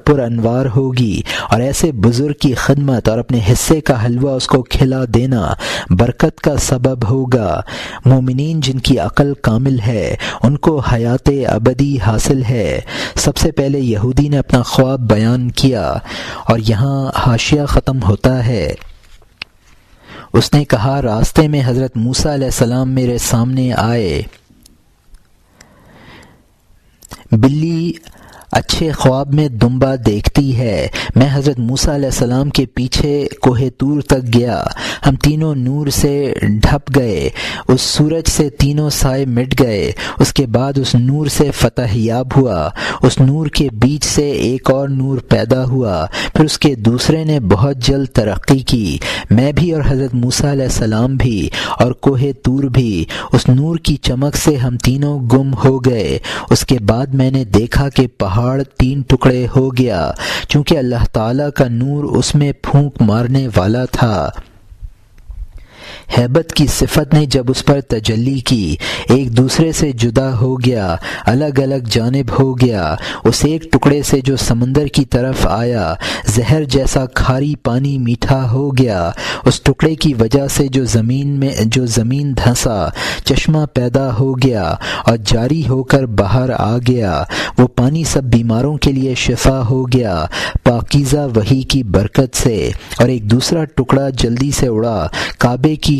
A: پر انوار ہوگی، اور ایسے بزرگ کی خدمت اور اپنے حصے کا حلوہ اس کو کھلا دینا برکت کا سبب ہوگا۔ مومنین جن کی عقل کامل ہے ان کو حیات ابدی حاصل ہے۔ سب سے پہلے یہودی نے اپنا خواب بیان کیا، اور یہاں حاشیہ ختم ہوتا ہے۔ اس نے کہا، راستے میں حضرت موسیٰ علیہ السلام میرے سامنے آئے۔ بلی اچھے خواب میں دمبا دیکھتی ہے۔ میں حضرت موسیٰ علیہ السلام کے پیچھے کوہ طور تک گیا۔ ہم تینوں نور سے ڈھپ گئے، اس سورج سے تینوں سائے مٹ گئے۔ اس کے بعد اس نور سے فتح یاب ہوا، اس نور کے بیچ سے ایک اور نور پیدا ہوا، پھر اس کے دوسرے نے بہت جلد ترقی کی۔ میں بھی اور حضرت موسیٰ علیہ السلام بھی اور کوہ طور بھی، اس نور کی چمک سے ہم تینوں گم ہو گئے۔ اس کے بعد میں نے دیکھا کہ پہاڑ 3 ٹکڑے ہو گیا، چونکہ اللہ تعالیٰ کا نور اس میں پھونک مارنے والا تھا۔ ہیبت کی صفت نے جب اس پر تجلی کی، ایک دوسرے سے جدا ہو گیا، الگ الگ جانب ہو گیا۔ اس ایک ٹکڑے سے جو سمندر کی طرف آیا، زہر جیسا کھاری پانی میٹھا ہو گیا۔ اس ٹکڑے کی وجہ سے جو زمین دھنسا، چشمہ پیدا ہو گیا اور جاری ہو کر باہر آ گیا۔ وہ پانی سب بیماروں کے لیے شفا ہو گیا پاکیزہ وحی کی برکت سے۔ اور ایک دوسرا ٹکڑا جلدی سے اڑا کعبے کے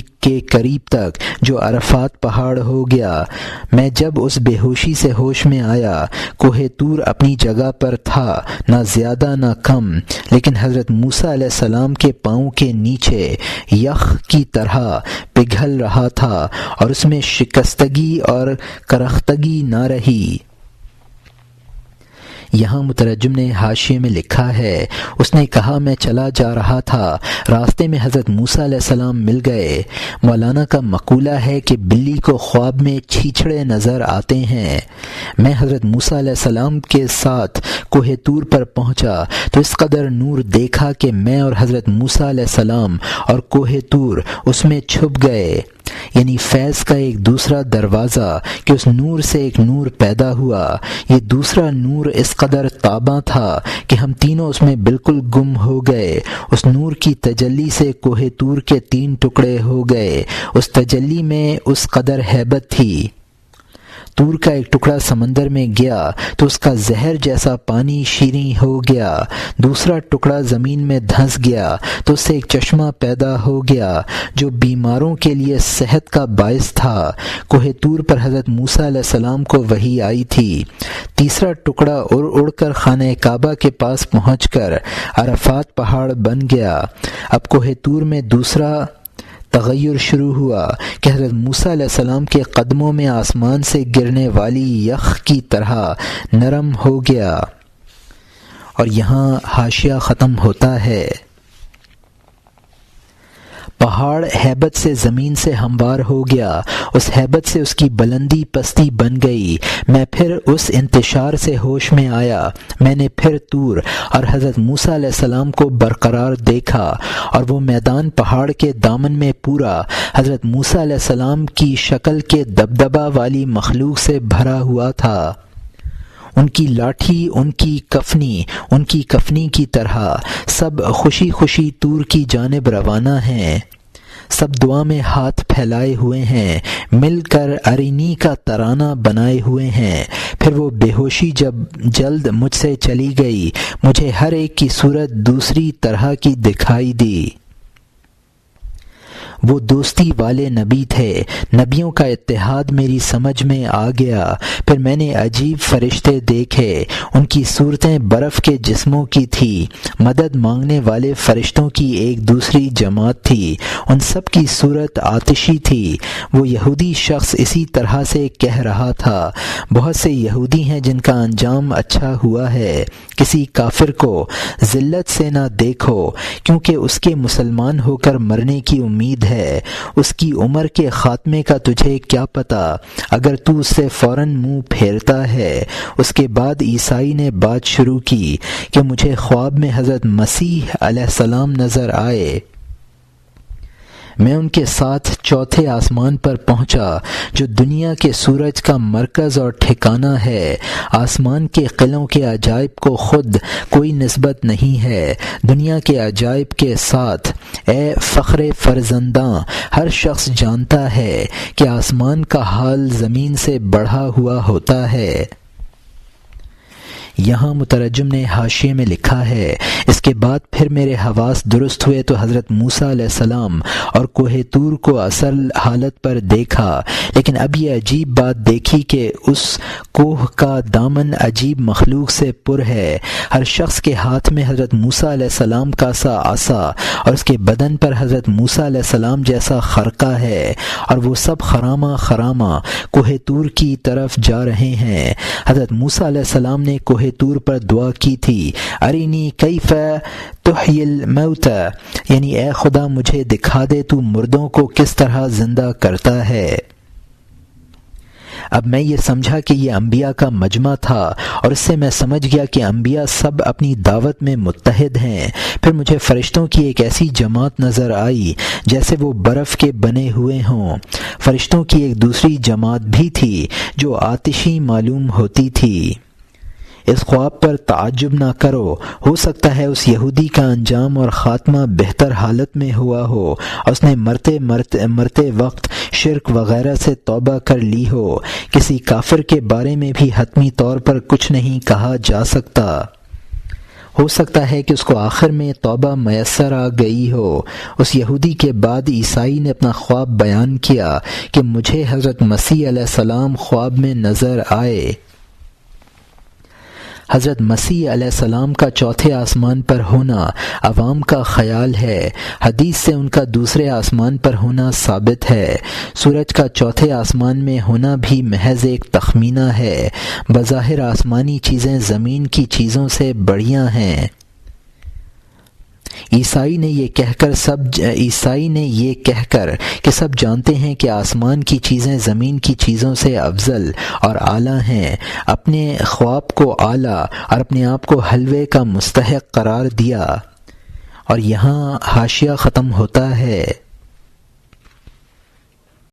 A: قریب تک، جو عرفات پہاڑ ہو گیا۔ میں جب اس بے ہوشی سے ہوش میں آیا، کوہ طور اپنی جگہ پر تھا، نہ زیادہ نہ کم، لیکن حضرت موسیٰ علیہ السلام کے پاؤں کے نیچے یخ کی طرح پگھل رہا تھا، اور اس میں شکستگی اور کرختگی نہ رہی۔ یہاں مترجم نے حاشیے میں لکھا ہے، اس نے کہا، میں چلا جا رہا تھا، راستے میں حضرت موسیٰ علیہ السلام مل گئے۔ مولانا کا مقولہ ہے کہ بلی کو خواب میں چھیچڑے نظر آتے ہیں۔ میں حضرت موسیٰ علیہ السلام کے ساتھ کوہ طور پر پہنچا تو اس قدر نور دیکھا کہ میں اور حضرت موسیٰ علیہ السلام اور کوہ طور اس میں چھپ گئے۔ یعنی فیض کا ایک دوسرا دروازہ کہ اس نور سے ایک نور پیدا ہوا۔ یہ دوسرا نور اس قدر تاباں تھا کہ ہم تینوں اس میں بالکل گم ہو گئے۔ اس نور کی تجلی سے کوہ طور کے 3 ٹکڑے ہو گئے۔ اس تجلی میں اس قدر ہیبت تھی۔ طور کا ایک ٹکڑا سمندر میں گیا تو اس کا زہر جیسا پانی شیریں ہو گیا۔ دوسرا ٹکڑا زمین میں دھنس گیا تو اس سے ایک چشمہ پیدا ہو گیا جو بیماروں کے لیے صحت کا باعث تھا۔ کوہ طور پر حضرت موسیٰ علیہ السلام کو وحی آئی تھی۔ تیسرا ٹکڑا اڑ کر خانہ کعبہ کے پاس پہنچ کر عرفات پہاڑ بن گیا۔ اب کوہ طور میں دوسرا تغیر شروع ہوا کہ حضرت موسیٰ علیہ السلام کے قدموں میں آسمان سے گرنے والی یخ کی طرح نرم ہو گیا۔ اور یہاں حاشیہ ختم ہوتا ہے۔ پہاڑ ہیبت سے زمین سے ہموار ہو گیا، اس ہیبت سے اس کی بلندی پستی بن گئی۔ میں پھر اس انتشار سے ہوش میں آیا۔ میں نے پھر طور اور حضرت موسیٰ علیہ السلام کو برقرار دیکھا، اور وہ میدان پہاڑ کے دامن میں پورا حضرت موسیٰ علیہ السلام کی شکل کے دبدبہ والی مخلوق سے بھرا ہوا تھا۔ ان کی لاٹھی ان کی کفنی کی طرح سب خوشی خوشی طور کی جانب روانہ ہیں، سب دعا میں ہاتھ پھیلائے ہوئے ہیں، مل کر ارینی کا ترانہ بنائے ہوئے ہیں۔ پھر وہ بے ہوشی جب جلد مجھ سے چلی گئی، مجھے ہر ایک کی صورت دوسری طرح کی دکھائی دی۔ وہ دوستی والے نبی تھے۔ نبیوں کا اتحاد میری سمجھ میں آ گیا۔ پھر میں نے عجیب فرشتے دیکھے، ان کی صورتیں برف کے جسموں کی تھی۔ مدد مانگنے والے فرشتوں کی ایک دوسری جماعت تھی، ان سب کی صورت آتشی تھی۔ وہ یہودی شخص اسی طرح سے کہہ رہا تھا، بہت سے یہودی ہیں جن کا انجام اچھا ہوا ہے، کسی کافر کو ذلت سے نہ دیکھو، کیونکہ اس کے مسلمان ہو کر مرنے کی امید ہے۔ اس کی عمر کے خاتمے کا تجھے کیا پتہ، اگر تو اس سے فوراً منہ پھیرتا ہے۔ اس کے بعد عیسائی نے بات شروع کی کہ مجھے خواب میں حضرت مسیح علیہ السلام نظر آئے۔ میں ان کے ساتھ چوتھے آسمان پر پہنچا جو دنیا کے سورج کا مرکز اور ٹھکانہ ہے۔ آسمان کے قلعوں کے عجائب کو خود کوئی نسبت نہیں ہے دنیا کے عجائب کے ساتھ۔ اے فخر فرزنداں، ہر شخص جانتا ہے کہ آسمان کا حال زمین سے بڑھا ہوا ہوتا ہے۔ یہاں مترجم نے حاشیے میں لکھا ہے، اس کے بعد پھر میرے حواس درست ہوئے تو حضرت موسیٰ علیہ السلام اور کوہ طور کو اصل حالت پر دیکھا، لیکن اب یہ عجیب بات دیکھی کہ اس کوہ کا دامن عجیب مخلوق سے پر ہے۔ ہر شخص کے ہاتھ میں حضرت موسیٰ علیہ السلام کا سا عصا اور اس کے بدن پر حضرت موسیٰ علیہ السلام جیسا خرقہ ہے، اور وہ سب خرامہ خرامہ کوہ طور کی طرف جا رہے ہیں۔ حضرت موسیٰ علیہ السلام نے کوہ طور پر دعا کی تھی، ارینی کیف تحیی الموتى، یعنی اے خدا مجھے دکھا دے تو مردوں کو کس طرح زندہ کرتا ہے۔ اب میں یہ سمجھا کہ یہ انبیاء کا مجمع تھا، اور اس سے میں سمجھ گیا کہ انبیاء سب اپنی دعوت میں متحد ہیں۔ پھر مجھے فرشتوں کی ایک ایسی جماعت نظر آئی جیسے وہ برف کے بنے ہوئے ہوں۔ فرشتوں کی ایک دوسری جماعت بھی تھی جو آتشی معلوم ہوتی تھی۔ اس خواب پر تعجب نہ کرو، ہو سکتا ہے اس یہودی کا انجام اور خاتمہ بہتر حالت میں ہوا ہو، اور اس نے مرتے وقت شرک وغیرہ سے توبہ کر لی ہو۔ کسی کافر کے بارے میں بھی حتمی طور پر کچھ نہیں کہا جا سکتا۔ ہو سکتا ہے کہ اس کو آخر میں توبہ میسر آ گئی ہو۔ اس یہودی کے بعد عیسائی نے اپنا خواب بیان کیا کہ مجھے حضرت مسیح علیہ السلام خواب میں نظر آئے۔ حضرت مسیح علیہ السلام کا چوتھے آسمان پر ہونا عوام کا خیال ہے، حدیث سے ان کا دوسرے آسمان پر ہونا ثابت ہے۔ سورج کا چوتھے آسمان میں ہونا بھی محض ایک تخمینہ ہے۔ بظاہر آسمانی چیزیں زمین کی چیزوں سے بڑھیاں ہیں۔ عیسائی نے یہ کہہ کر کہ سب جانتے ہیں کہ آسمان کی چیزیں زمین کی چیزوں سے افضل اور اعلیٰ ہیں، اپنے خواب کو اعلیٰ اور اپنے آپ کو حلوے کا مستحق قرار دیا۔ اور یہاں حاشیہ ختم ہوتا ہے۔